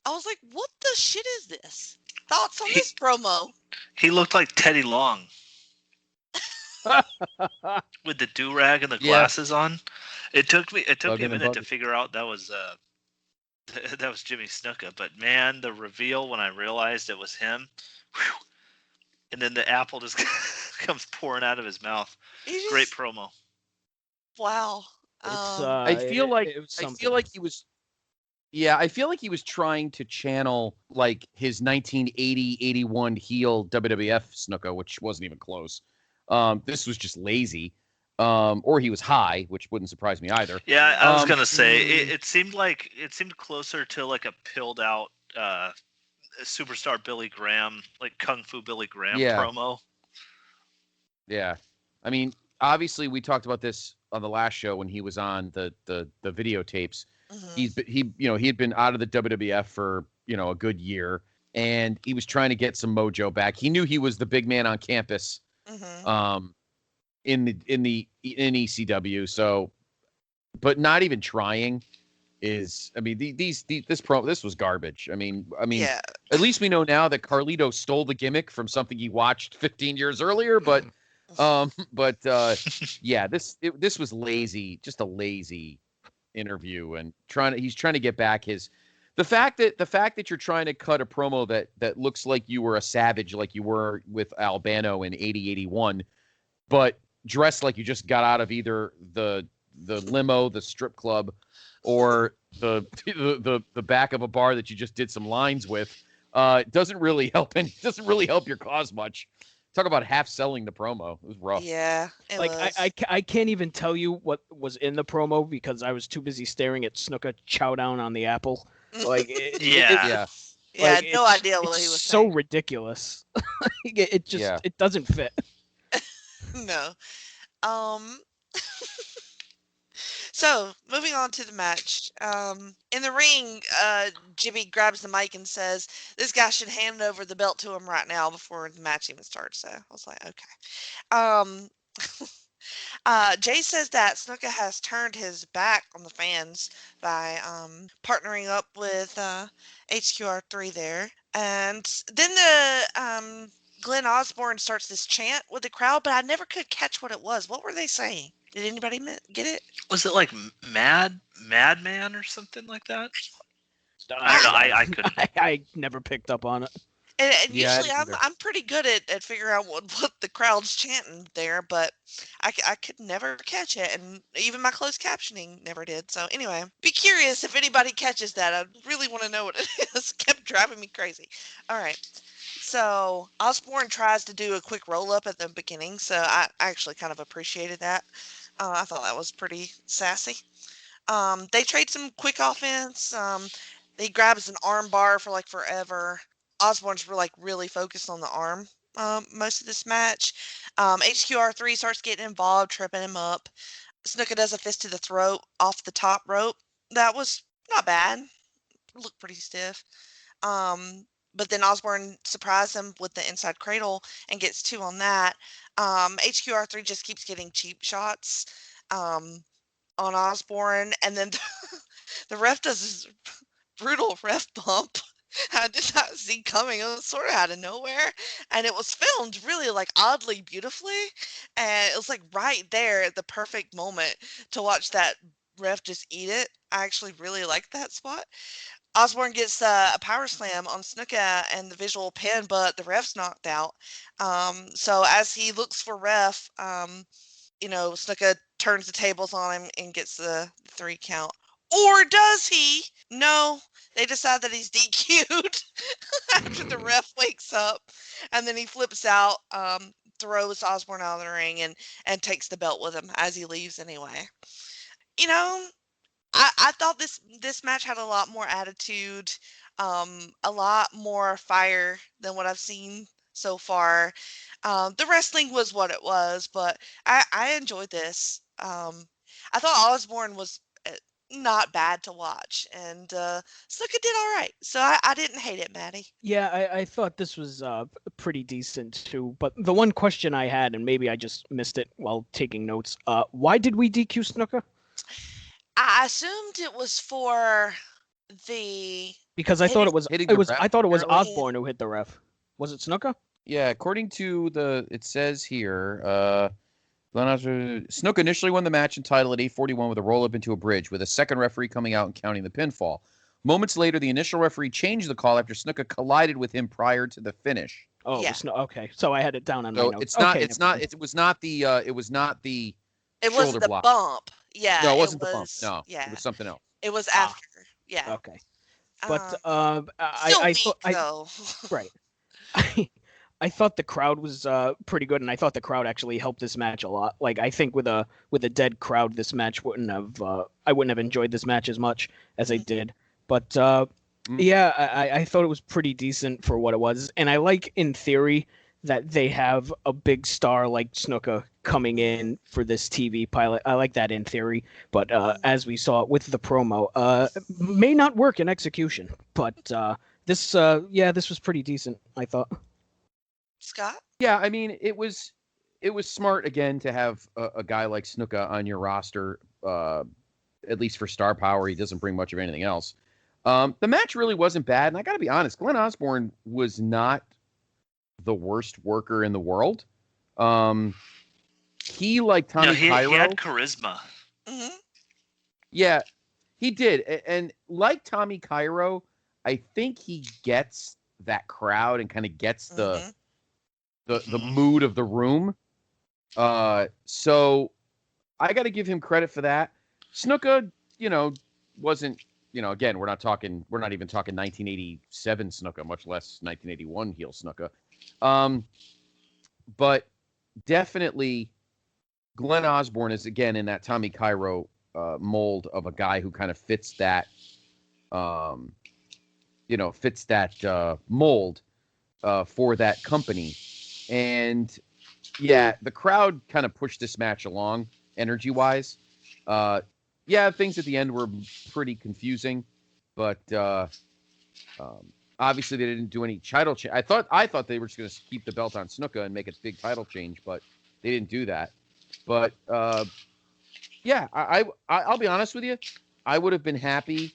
I was like, what the shit is this? Thoughts on this promo? He looked like Teddy Long. With the do-rag and the glasses on. It took me a minute to figure out that was Jimmy Snuka, but man, the reveal when I realized it was him, whew, and then the apple just comes pouring out of his mouth. Great promo. Wow. I feel like he was. Yeah, I feel like he was trying to channel like his 1980-81 heel WWF Snuka, which wasn't even close. This was just lazy. Or he was high, which wouldn't surprise me either. Yeah, I was gonna say it seemed closer to like a pilled out superstar Billy Graham, like Kung Fu Billy Graham promo. Yeah, I mean, obviously we talked about this on the last show when he was on the videotapes. Mm-hmm. He had been out of the WWF for a good year, and he was trying to get some mojo back. He knew he was the big man on campus. Mm-hmm. In ECW, so, but not even trying is. I mean, this was garbage. I mean, yeah. At least we know now that Carlito stole the gimmick from something he watched 15 years earlier. But yeah, this was lazy, just a lazy interview and he's trying to get back the fact that you're trying to cut a promo that looks like you were a savage, like you were with Albano in 80-81, but dressed like you just got out of either the limo, the strip club, or the back of a bar that you just did some lines with, doesn't really help your cause much. Talk about half selling the promo. It was rough. Yeah, it Like was. I can't even tell you what was in the promo because I was too busy staring at Snuka chow down on the apple. Like Yeah. Yeah, like, no idea it's what he was so saying. ridiculous. It just it doesn't fit. No. Um. So moving on to the match. In the ring, Jimmy grabs the mic and says, "This guy should hand over the belt to him right now before the match even starts." So I was like, okay. Um. Jay says that Snuka has turned his back on the fans by partnering up with HQR3 there. And then the Glenn Osborne starts this chant with the crowd, but I never could catch what it was. What were they saying? Did anybody get it? Was it like Madman or something like that? I don't know. I couldn't. I never picked up on it. And Yeah, I usually didn't either. I'm pretty good at figuring out what the crowd's chanting there, but I could never catch it, and even my closed captioning never did. So anyway, be curious if anybody catches that. I really want to know what it is. It kept driving me crazy. All right. So Osborne tries to do a quick roll up at the beginning, so I actually kind of appreciated that. I thought that was pretty sassy. They trade some quick offense. He grabs an arm bar for like forever. Osborne's really focused on the arm most of this match. HQR3 starts getting involved, tripping him up. Snuka does a fist to the throat off the top rope. That was not bad. Looked pretty stiff. But then Osborne surprised him with the inside cradle and gets 2 on that. HQR3 just keeps getting cheap shots on Osborne. And then the ref does this brutal ref bump. I did not see coming. It was sort of out of nowhere, and it was filmed really oddly beautifully, and it was right there at the perfect moment to watch that ref just eat it. I actually really liked that spot. Osborne gets a power slam on Snuka and the visual pin, but the ref's knocked out. So as he looks for ref, Snuka turns the tables on him and gets the 3 count. Or does he? No, they decide that he's DQ'd after the ref wakes up, and then he flips out, throws Osborne out of the ring, and takes the belt with him as he leaves anyway. I thought this match had a lot more attitude, a lot more fire than what I've seen so far. The wrestling was what it was, but I enjoyed this. I thought Osborne was not bad to watch, and Snuka did all right, so I didn't hate it, Maddie. Yeah, I thought this was pretty decent too. But the one question I had, and maybe I just missed it while taking notes, why did we DQ Snuka? I assumed it was for because I thought it was hitting the ref, I thought it was apparently. Osborne who hit the ref. Was it Snuka? Yeah, according to it says here, Snuka initially won the match and title at 8:41 with a roll-up into a bridge, with a second referee coming out and counting the pinfall. Moments later, the initial referee changed the call after Snuka collided with him prior to the finish. Oh, Yeah. okay. So I had it down on my So notes. it's not. Okay, It's not. It was not the. It was not the. It wasn't shoulder the block. bump. Yeah, No, it wasn't the bump. was, No, yeah, it was something else. it was after. Yeah, Okay. But still I weak thought though. right. I thought the crowd was pretty good, and I thought the crowd actually helped this match a lot. Like I think with a dead crowd, this match wouldn't have I wouldn't have enjoyed this match as much as I did. But yeah, I thought it was pretty decent for what it was, and I like in theory that they have a big star like Snuka coming in for this TV pilot. I like that in theory, but as we saw with the promo, may not work in execution. But this was pretty decent, I thought. Scott? Yeah, I mean, it was smart again to have a guy like Snuka on your roster, at least for star power. He doesn't bring much of anything else. The match really wasn't bad, and I got to be honest, Glenn Osborne was not the worst worker in the world. He, like Tommy Cairo, he had charisma. Mm-hmm. yeah, He did, and like Tommy Cairo, I think he gets that crowd and kind of gets the mood of the room. So I got to give him credit for that. Snuka, wasn't, again, we're not even talking 1987 Snuka, much less 1981 heel Snuka. But definitely Glenn Osborne is, again, in that Tommy Cairo mold of a guy who kind of fits that, mold for that company. And yeah, the crowd kind of pushed this match along energy-wise. Things at the end were pretty confusing, but obviously they didn't do any title change. I thought they were just going to keep the belt on Snuka and make a big title change, but they didn't do that. But I'll be honest with you. I would have been happy.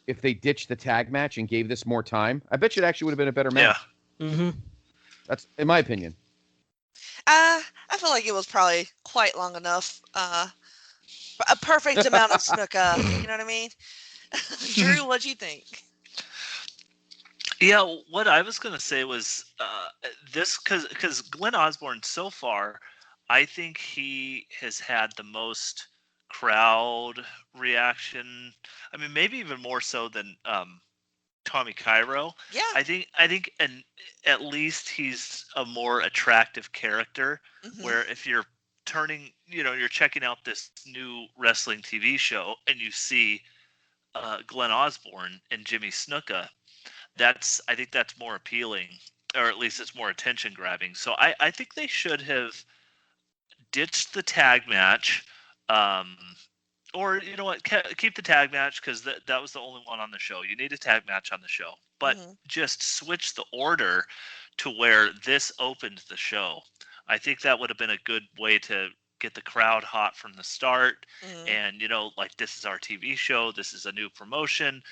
If they ditched the tag match and gave this more time. I bet you it actually would have been a better match. Yeah. Mm-hmm. That's in my opinion. I feel like it was probably quite long enough. A perfect amount of Snuka. You know what I mean? Drew, what'd you think? Yeah, what I was gonna say was this because Glenn Osborne so far, I think he has had the most crowd reaction. I mean, maybe even more so than Tommy Cairo. Yeah. I think, and at least he's a more attractive character. Where if you're you're checking out this new wrestling TV show and you see Glenn Osborne and Jimmy Snuka. I think that's more appealing, or at least it's more attention grabbing. So I think they should have ditched the tag match, or you know what, keep the tag match because that was the only one on the show. You need a tag match on the show, but just switch the order to where this opened the show. I think that would have been a good way to get the crowd hot from the start, and like this is our TV show, this is a new promotion.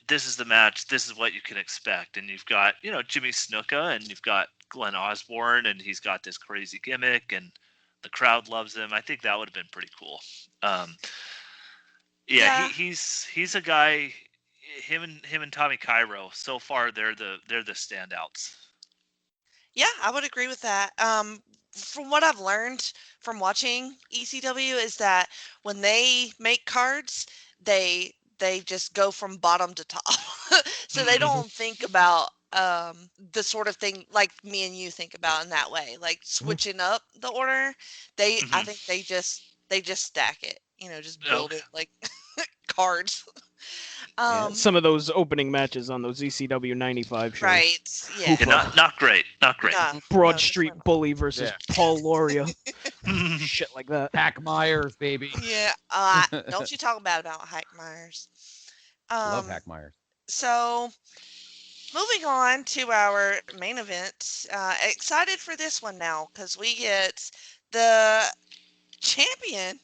This is the match. This is what you can expect. And you've got, Jimmy Snuka and you've got Glenn Osborne and he's got this crazy gimmick and the crowd loves him. I think that would have been pretty cool. He's a guy. Him and Tommy Cairo. So far, they're the standouts. Yeah, I would agree with that. From what I've learned from watching ECW is that when they make cards, they just go from bottom to top. So they don't think about the sort of thing like me and you think about in that way, like switching up the order. I think they just stack it, just build it like cards. Some of those opening matches on those ECW 95 shows. Right. Yeah. Not great. Broad Street Bully versus Paul Loria. Shit like that. Hack Myers, baby. Yeah. Don't you talk bad about Hack Myers. Love Hack Myers. So, moving on to our main event. Excited for this one now because we get the champion,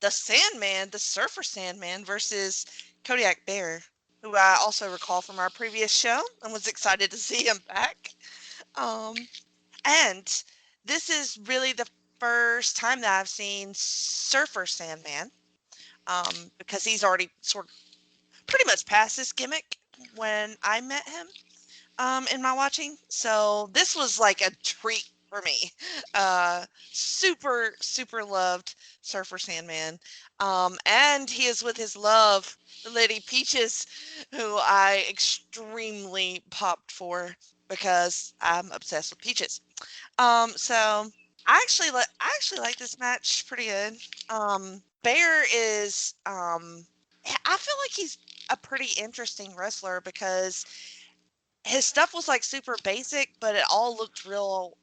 the Sandman, the Surfer Sandman versus Kodiak Bear, who I also recall from our previous show and was excited to see him back. And this is really the first time that I've seen Surfer Sandman, because he's already sort of pretty much past this gimmick when I met him in my watching. So this was like a treat for me. Super, super loved Surfer Sandman. And he is with his love, the Lady Peaches, who I extremely popped for because I'm obsessed with Peaches. So I actually like this match pretty good. Bear is I feel like he's a pretty interesting wrestler because his stuff was like super basic, but it all looked real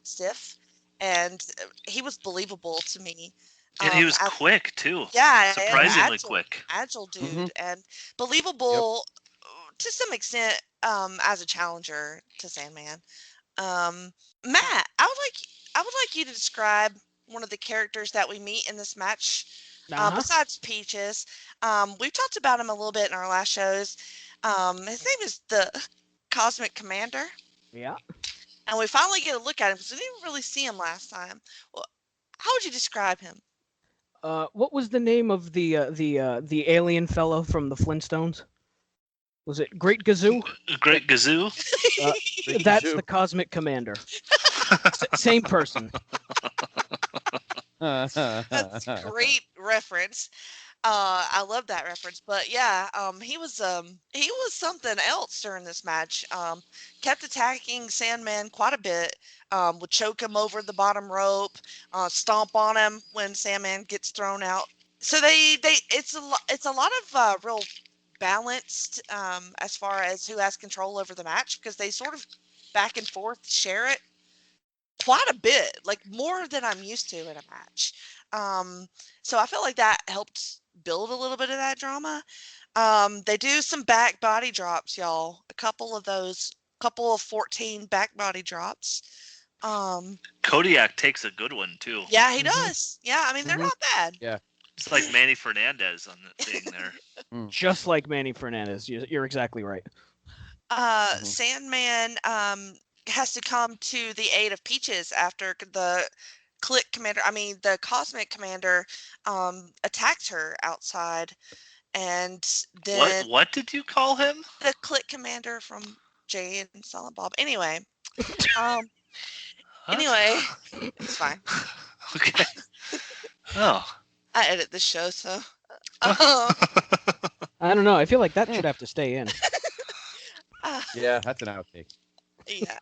stiff, and he was believable to me. And he was quick too. Yeah, surprisingly quick. Agile dude, and believable to some extent as a challenger to Sandman. Matt, I would like you to describe one of the characters that we meet in this match. Besides Peaches, we've talked about him a little bit in our last shows. His name is the Cosmic Commander. Yeah. And we finally get a look at him because we didn't really see him last time. Well, how would you describe him? What was the name of the alien fellow from the Flintstones? Was it Great Gazoo? Great Gazoo. That's the Cosmic Commander. Same person. That's a great reference. I love that reference. But yeah, he was something else during this match. Kept attacking Sandman quite a bit. Would choke him over the bottom rope, stomp on him when Sandman gets thrown out. So it's a lot of real balanced as far as who has control over the match, because they sort of back and forth share it quite a bit, like more than I'm used to in a match. So I felt like that helped build a little bit of that drama. They do some back body drops, y'all. A couple of 14 back body drops. Kodiak takes a good one too. Yeah, he does. Yeah, I mean, they're not bad. Yeah. It's like Manny Fernandez on the thing there. Just like Manny Fernandez. You're exactly right. Sandman has to come to the aid of Peaches after the the Cosmic Commander attacked her outside, and then what did you call him? The Click Commander from Jay and Silent Bob. Anyway, anyway, it's fine. Okay. Oh. I edit this show, so. I don't know. I feel like that should have to stay in. Yeah, that's an outtake. Yeah.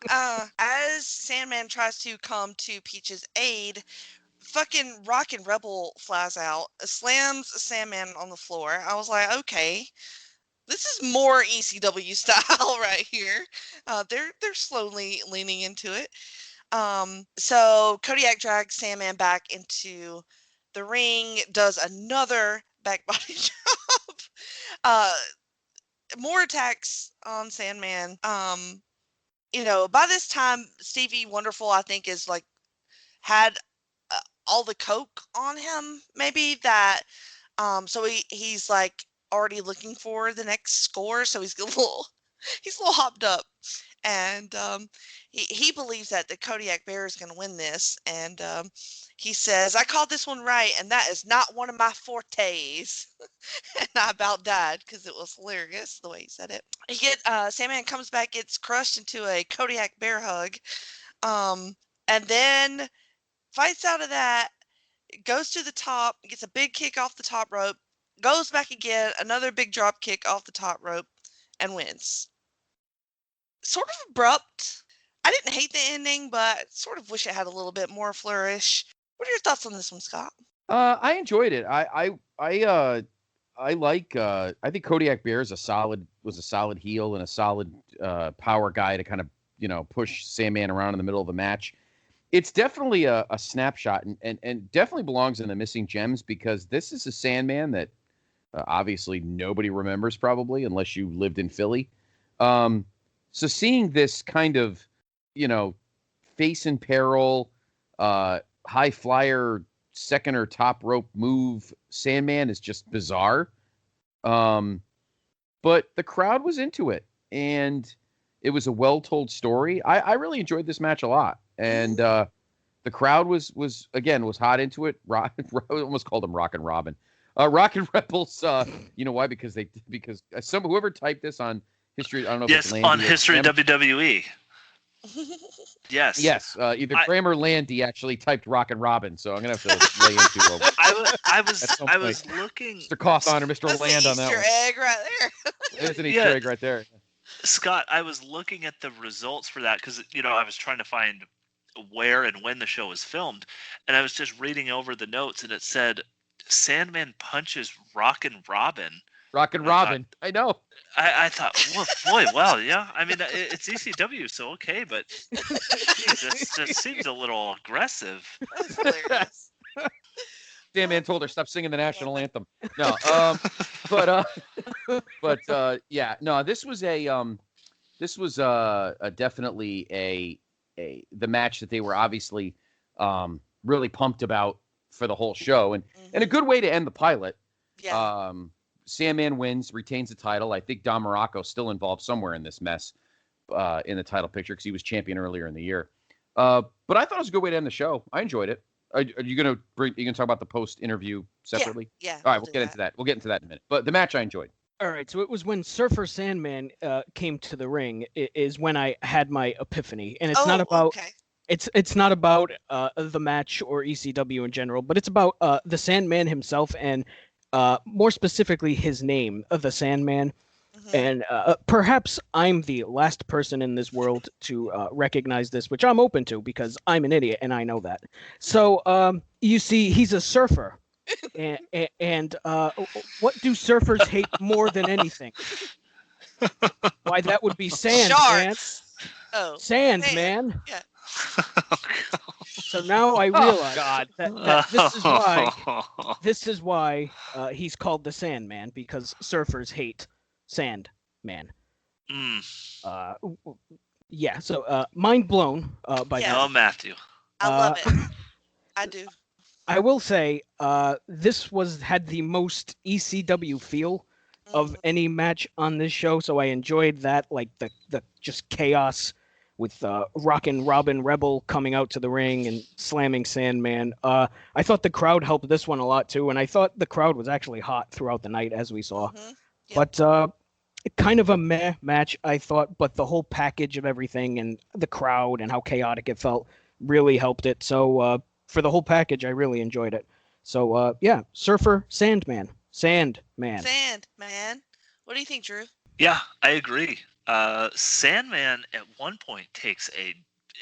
As Sandman tries to come to Peach's aid, fucking Rockin' Rebel flies out, slams Sandman on the floor. I was like, okay, this is more ECW style right here. They're slowly leaning into it. So Kodiak drags Sandman back into the ring, does another back body drop. More attacks on Sandman. By this time, Stevie Wonderful, I think, is like had all the coke on him, maybe that. So he's like already looking for the next score. So he's a little hopped up, and he believes that the Kodiak Bear is going to win this, and he says, "I called this one right, and that is not one of my fortes." And I about died because it was hilarious the way he said it. Sandman comes back, gets crushed into a Kodiak Bear hug, and then fights out of that, goes to the top, gets a big kick off the top rope, goes back again, another big drop kick off the top rope, and wins. Sort of abrupt. I didn't hate the ending, but sort of wish it had a little bit more flourish. What are your thoughts on this one, Scott? I enjoyed it. I think Kodiak Bear was a solid heel and a solid power guy to kind of push Sandman around in the middle of the match. It's definitely a snapshot and definitely belongs in the missing gems, because this is a Sandman that obviously nobody remembers, probably, unless you lived in Philly. So seeing this kind of, face in peril, high flyer, second or top rope move Sandman is just bizarre. But the crowd was into it, and it was a well-told story. I really enjoyed this match a lot, and the crowd was hot into it. I almost called him Rockin' Robin. Rockin' Rebels. You know why? Because whoever typed this on History. I don't know. If it's Landy on History WWE. Yes. Yes. Either Graham or Landy actually typed Rockin' Robin, so I'm gonna have to lay into it. I was looking. Mr. Cawthon or Mr. Land on that one. Easter egg right there. There's an Easter egg right there. Scott, I was looking at the results for that because I was trying to find where and when the show was filmed, and I was just reading over the notes, and it said Sandman punches Rockin' Robin. Rockin' Robin. I know. I thought, well, boy, wow, yeah. I mean, it's ECW, so okay, but geez, this just seems a little aggressive. That's hilarious. Sandman told her stop singing the national anthem. No, yeah, no. This was definitely the match that they were obviously really pumped about for the whole show, and a good way to end the pilot. Yeah. Sandman wins, retains the title. I think Don Morocco's still involved somewhere in this mess in the title picture because he was champion earlier in the year. But I thought it was a good way to end the show. I enjoyed it. Are you gonna talk about the post interview separately? Yeah. All right, we'll get into that. We'll get into that in a minute. But the match I enjoyed. All right, so it was when Surfer Sandman came to the ring is when I had my epiphany, and it's not about okay. it's not about the match or ECW in general, but it's about the Sandman himself and more specifically his name, the Sandman. Mhm. And perhaps I'm the last person in this world to recognize this, which I'm open to because I'm an idiot and I know that. So you see, he's a surfer. And what do surfers hate more than anything? Why, that would be sand, man. Sharks. Oh. Sand, Sand. man. Yeah. So now I realize that this is why he's called the Sandman, because surfers hate sand, man. Yeah. So mind blown by Yeah. that. Oh, Matthew. I love it. I do. I will say this had the most ECW feel of any match on this show, so I enjoyed that, like the just chaos with Rockin' Robin Rebel coming out to the ring and slamming Sandman. I thought the crowd helped this one a lot too, and I thought the crowd was actually hot throughout the night, as we saw. Yep. But kind of a meh match, I thought, but the whole package of everything and the crowd and how chaotic it felt really helped it. So for the whole package, I really enjoyed it. So yeah, Surfer Sandman. Sandman. Sandman. What do you think, Drew? Yeah, I agree. Sandman at one point takes a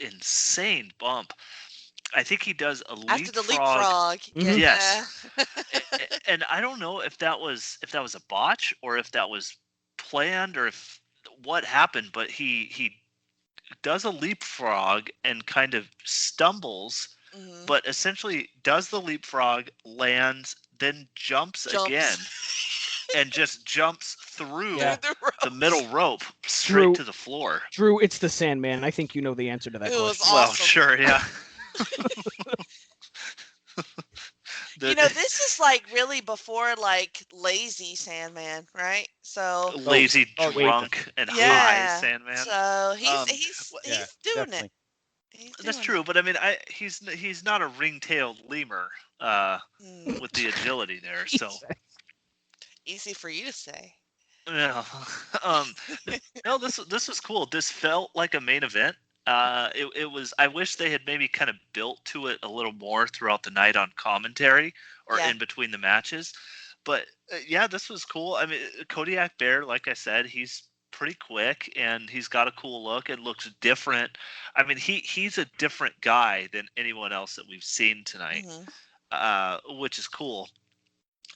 insane bump. I think he does a leapfrog. After the leapfrog. Mhm. Yes. And I don't know if that was a botch or if that was planned or if what happened, but he does a leapfrog and kind of stumbles, but essentially does the leapfrog, lands, then jumps. Again, and just jumps through the middle rope straight to the floor. Drew, it's the Sandman. I think you know the answer to that It was question. awesome. Well, sure, yeah. This is like really before like lazy Sandman, right? So lazy, drunk, and high Sandman. So he's doing definitely. it. That's true, but I mean, he's not a ring-tailed lemur with the agility there. So easy for you to say. No, no. This was cool. This felt like a main event. It was. I wish they had maybe kind of built to it a little more throughout the night on commentary or in between the matches. But yeah, this was cool. I mean, Kodiak Bear, like I said, he's pretty quick and he's got a cool look and looks different. I mean, he's a different guy than anyone else that we've seen tonight, which is cool.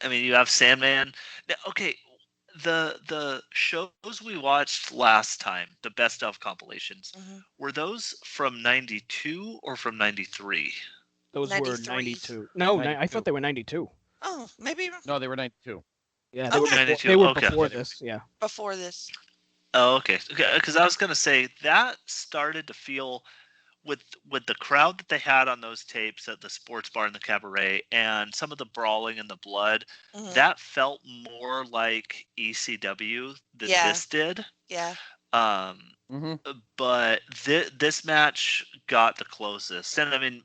I mean, you have Sandman. Now, okay, the shows we watched last time, the best of compilations, were those from 92 or from 93? Those 93. were 92. No, 92. I thought they were 92. Oh, maybe No, they were 92. Yeah, they were 92. They were Okay. before this. Yeah. before this. Oh, okay. Because I was gonna say that started to feel with the crowd that they had on those tapes at the sports bar and the cabaret, and some of the brawling and the blood, that felt more like ECW than this did. Yeah. But this match got the closest, and I mean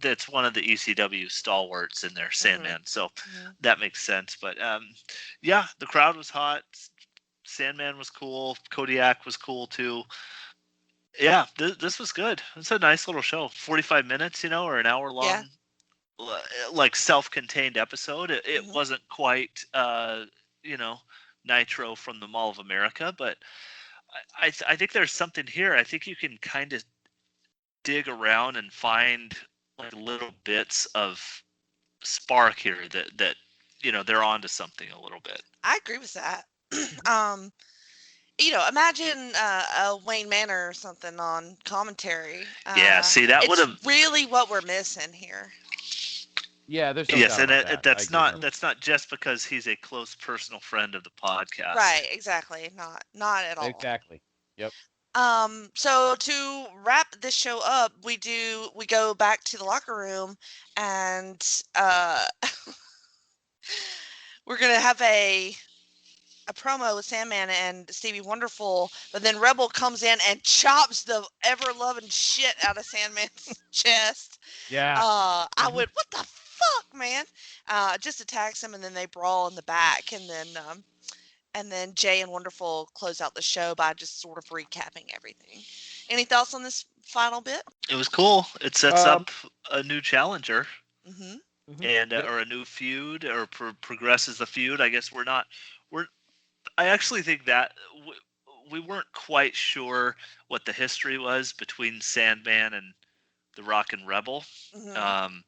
that's one of the ECW stalwarts in there, Sandman. So that makes sense. But yeah, the crowd was hot. Sandman was cool. Kodiak was cool too. Yeah, this was good. It's a nice little show. 45 minutes, or an hour long, like self-contained episode. It wasn't quite, Nitro from the Mall of America, but I think there's something here. I think you can kind of dig around and find like little bits of spark here that they're onto something a little bit. I agree with that. Imagine a Wayne Manor or something on commentary. Yeah, see, that would have really what we're missing here. Yeah, there's no yes, doubt and about that's that. that's not just because he's a close personal friend of the podcast. Right, exactly. Not at all. Exactly. Yep. So to wrap this show up, we go back to the locker room and we're gonna have a a promo with Sandman and Stevie Wonderful, but then Rebel comes in and chops the ever-loving shit out of Sandman's chest. Yeah. I went, what the fuck, man? Just attacks him, and then they brawl in the back, and then Jay and Wonderful close out the show by just sort of recapping everything. Any thoughts on this final bit? It was cool. It sets up a new challenger. Mm-hmm. And or a new feud, or progresses the feud. I guess I actually think that we weren't quite sure what the history was between Sandman and the Rock and Rebel. Mm-hmm.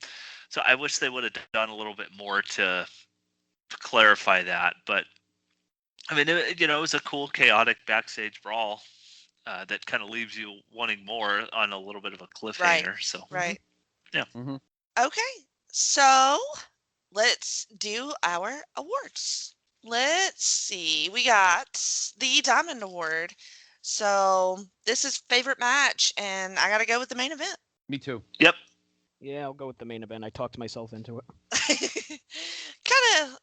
So I wish they would have done a little bit more to clarify that. But I mean, it was a cool, chaotic backstage brawl that kind of leaves you wanting more on a little bit of a cliffhanger. Right. So Right. Yeah. Mm-hmm. Okay. So let's do our awards. Let's see. We got the Diamond Award. So this is favorite match, and I got to go with the main event. Me too. Yep. Yeah, I'll go with the main event. I talked myself into it. Kind of,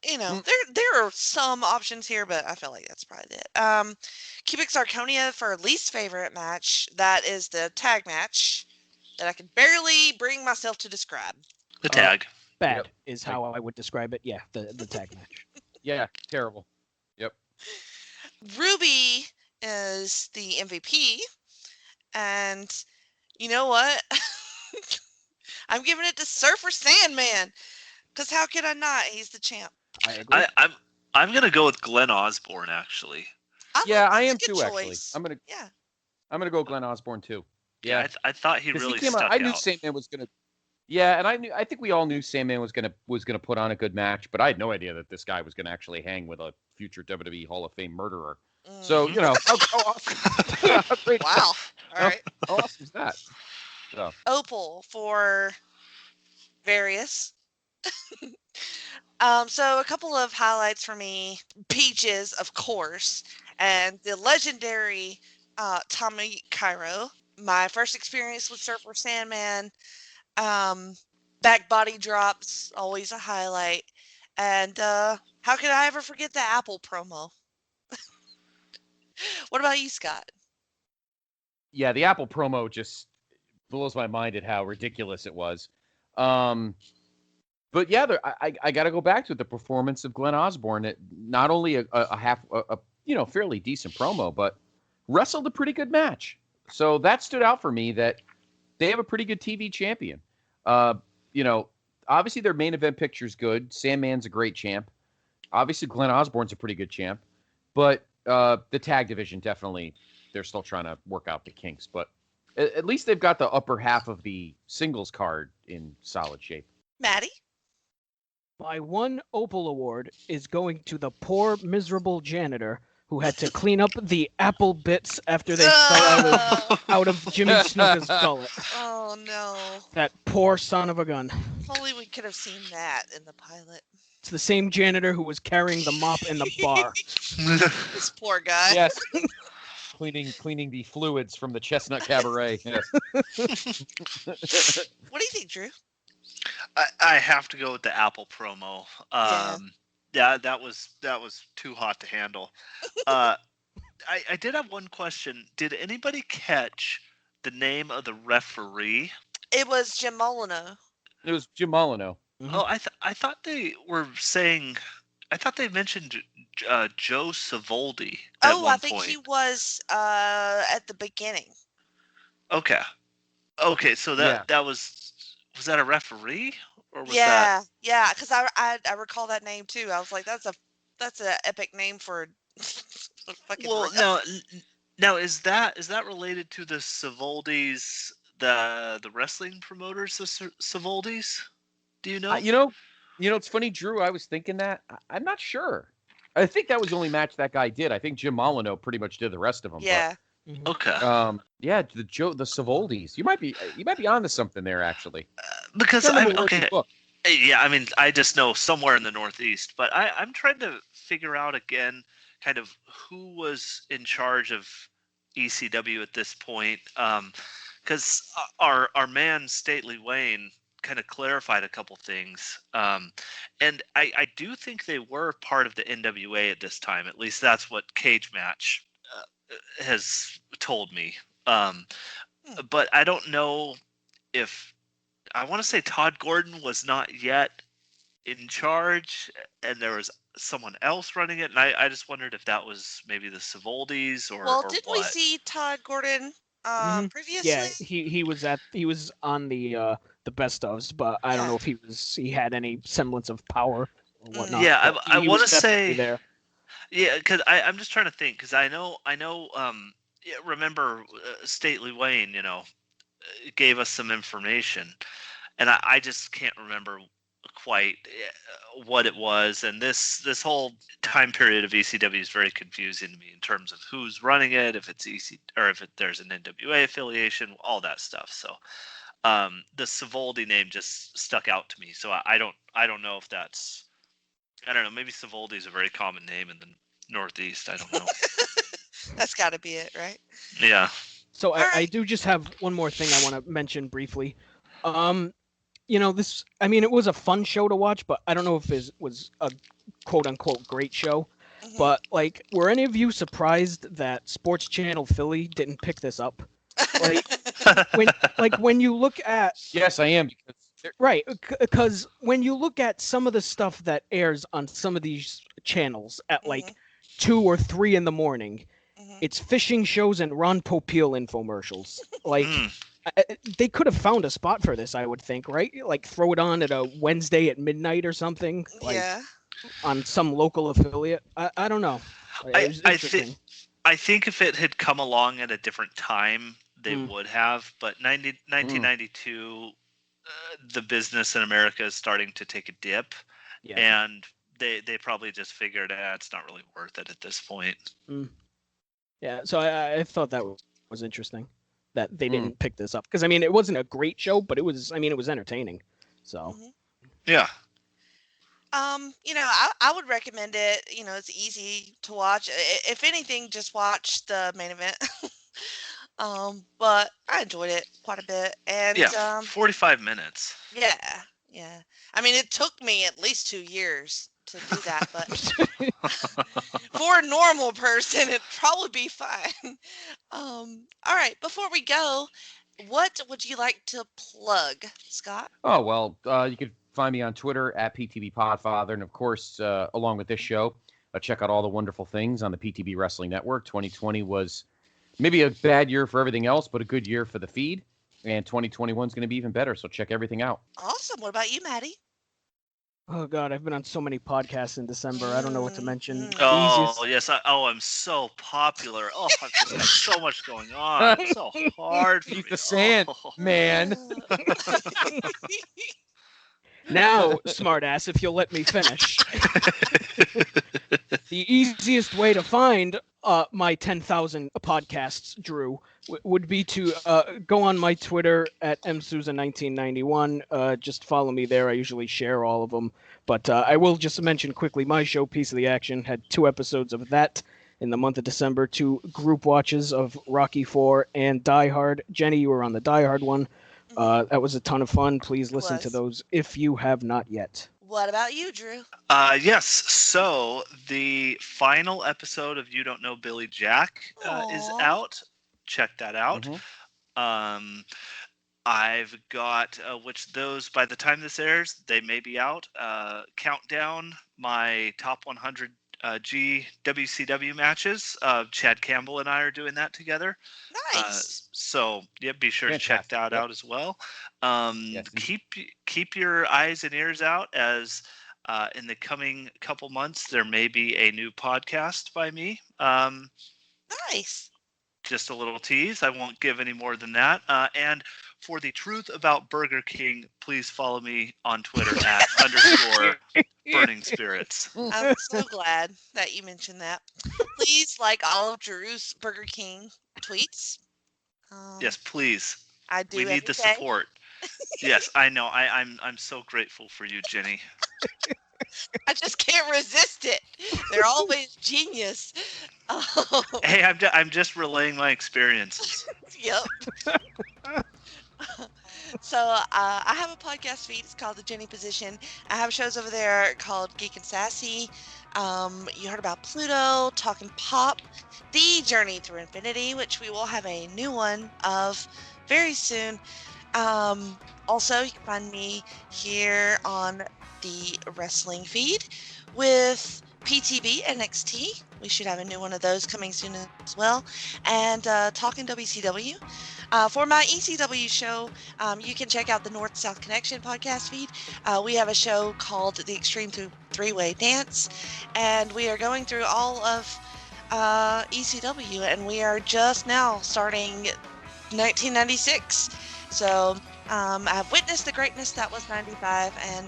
there are some options here, but I feel like that's probably it. Cubic Zirconia for least favorite match. That is the tag match that I can barely bring myself to describe. The tag. Bad is how I would describe it. Yeah, the tag match. Yeah, terrible. Yep. Ruby is the MVP, and you know what? I'm giving it to Surfer Sandman, because how could I not? He's the champ. I agree. I'm gonna go with Glenn Osborne, actually. I am too. Actually, I'm gonna go Glenn Osborne too. Yeah, I thought he really stuck out. I knew Sandman was gonna. Yeah, and I think we all knew Sandman was gonna put on a good match, but I had no idea that this guy was gonna actually hang with a future WWE Hall of Fame murderer. So how awesome! How great! Wow. All right. How awesome is that? So. Opal for various. So a couple of highlights for me. Peaches, of course, and the legendary Tommy Cairo. My first experience with Surfer Sandman. Back body drops, always a highlight. And how could I ever forget the Apple promo? What about you, Scott? Yeah, the Apple promo just blows my mind at how ridiculous it was. But yeah, I got to go back to the performance of Glenn Osborne. It, not only a fairly decent promo, but wrestled a pretty good match. So that stood out for me that they have a pretty good TV champion. Obviously their main event picture is good. Sandman's a great champ. Obviously Glenn Osborne's a pretty good champ. But the tag division, definitely, they're still trying to work out the kinks. But at least they've got the upper half of the singles card in solid shape. Maddie? My one Opal Award is going to the poor, miserable janitor who had to clean up the apple bits after they fell out of Jimmy Snuka's gullet. Oh, no. That poor son of a gun. If only we could have seen that in the pilot. It's the same janitor who was carrying the mop in the bar. This poor guy. Yes. Cleaning the fluids from the Chestnut Cabaret. Yes. What do you think, Drew? I have to go with the Apple promo. Yeah, that was too hot to handle. I did have one question. Did anybody catch the name of the referee? It was Jim Molyneux. It was Jim Molyneux. Mm-hmm. Oh, I thought they were saying. I thought they mentioned Joe Savoldi at one point. I think he was at the beginning. Okay, so that was that a referee or was Yeah, because I recall that name too. I was like, that's an epic name for a fucking. Well, now is that related to the Savoldis, the wrestling promoters, the Savoldis? Do you know? It's funny, Drew. I was thinking that. Uh-huh. I'm not sure. I think that was the only match that guy did. I think Jim Molyneux pretty much did the rest of them. Yeah. Mm-hmm. Okay. Yeah, the Savoldis. You might be onto something there, actually. Because okay. Yeah, I mean, I just know somewhere in the Northeast, but I'm trying to figure out again, kind of who was in charge of ECW at this point, because our man Stately Wayne kind of clarified a couple things. And I do think they were part of the NWA at this time. At least that's what Cage Match has told me. But I don't know if I want to say Todd Gordon was not yet in charge, and there was someone else running it, and I just wondered if that was maybe the Savoldis or didn't what. we see Todd Gordon previously? Yeah, he was on the best ofs, but I don't know if he had any semblance of power or whatnot. Yeah, but I he want was to definitely say there. Yeah, because I'm just trying to think, because I know remember Stately Wayne, gave us some information, and I just can't remember quite what it was. And this whole time period of ECW is very confusing to me in terms of who's running it, if it's or if there's an NWA affiliation, all that stuff. So the Savoldi name just stuck out to me. So I don't know if that's, I don't know, maybe Savoldi is a very common name in the Northeast. I don't know. That's got to be it, right? Yeah. So I do just have one more thing I want to mention briefly. This, I mean, it was a fun show to watch, but I don't know if it was a quote unquote great show. Mhm. But like, were any of you surprised that Sports Channel Philly didn't pick this up? When you look at Yes, I am. right, because when you look at some of the stuff that airs on some of these channels at like 2 or 3 in the morning, it's fishing shows and Ron Popeil infomercials. Like, they could have found a spot for this, I would think, right? Like, throw it on at a Wednesday at midnight or something. Like, Yeah. on some local affiliate. I don't know. It was interesting. I think if it had come along at a different time, they would have. But 1992, the business in America is starting to take a dip, and they probably just figured, it's not really worth it at this point. Yeah, so I thought that was interesting that they didn't pick this up, because I mean, it wasn't a great show, but it was entertaining. So yeah. I would recommend it. It's easy to watch. If anything, just watch the main event. But I enjoyed it quite a bit. And 45 minutes. Yeah. I mean, it took me at least 2 years to do that, but for a normal person, it'd probably be fine. All right, before we go, what would you like to plug, Scott? Oh, well, you could find me on Twitter at PTB Podfather. And, of course, along with this show, check out all the wonderful things on the PTB Wrestling Network. 2020 was maybe a bad year for everything else, but a good year for the feed. And 2021 is going to be even better, so check everything out. Awesome. What about you, Maddie? Oh, God, I've been on so many podcasts in December. I don't know what to mention. Oh, yes. I'm so popular. Oh, I've just got so much going on. It's so hard for me. Eat the sand, man. Now, smartass, if you'll let me finish. The easiest way to find my 10,000 podcasts, Drew, would be to go on my Twitter at msouza1991. Just follow me there. I usually share all of them. But I will just mention quickly, my show, Piece of the Action, had 2 episodes of that in the month of December, 2 group watches of Rocky IV and Die Hard. Jenny, you were on the Die Hard one. That was a ton of fun. Please listen to those if you have not yet. What about you, Drew? Yes. So the final episode of You Don't Know Billy Jack is out. Check that out. I've got, which those, by the time this airs, they may be out. Countdown, my top 100 WCW matches. Chad Campbell and I are doing that together. Nice. So be sure to check that out as well. Keep your eyes and ears out, as in the coming couple months there may be a new podcast by me. Nice. Just a little tease. I won't give any more than that. And for the truth about Burger King, please follow me on Twitter at _Burning Spirits. I'm so glad that you mentioned that. Please like all of Drew's Burger King tweets. Yes, please. I do. We need the support. Yes, I know. I'm so grateful for you, Jenny. I just can't resist it. They're always genius. Hey, I'm just relaying my experiences. Yep. So I have a podcast feed. It's called The Jenny Position. I have shows over there called Geek and Sassy. You heard about Pluto, Talking Pop, The Journey Through Infinity, which we will have a new one of very soon. Also, you can find me here on the wrestling feed with PTB NXT. We should have a new one of those coming soon as well. And Talking WCW. For my ECW show, you can check out the North South Connection podcast feed. We have a show called The Extreme Three-Way Dance, and we are going through all of ECW, and we are just now starting 1996. So I've witnessed the greatness that was 95, and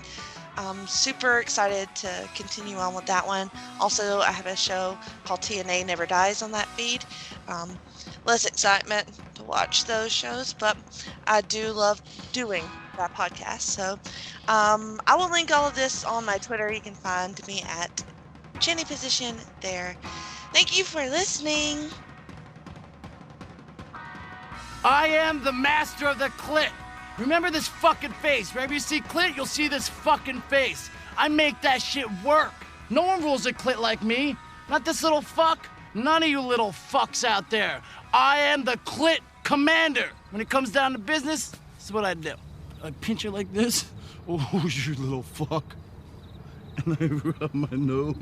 I'm super excited to continue on with that one. Also, I have a show called TNA Never Dies on that feed. Less excitement to watch those shows, but I do love doing that podcast. So I will link all of this on my Twitter. You can find me at Jenny Position there. Thank you for listening. I am the master of the clit. Remember this fucking face. Wherever you see clit, you'll see this fucking face. I make that shit work. No one rules a clit like me. Not this little fuck. None of you little fucks out there. I am the clit commander. When it comes down to business, this is what I do. I pinch it like this. Oh, you little fuck. And I rub my nose.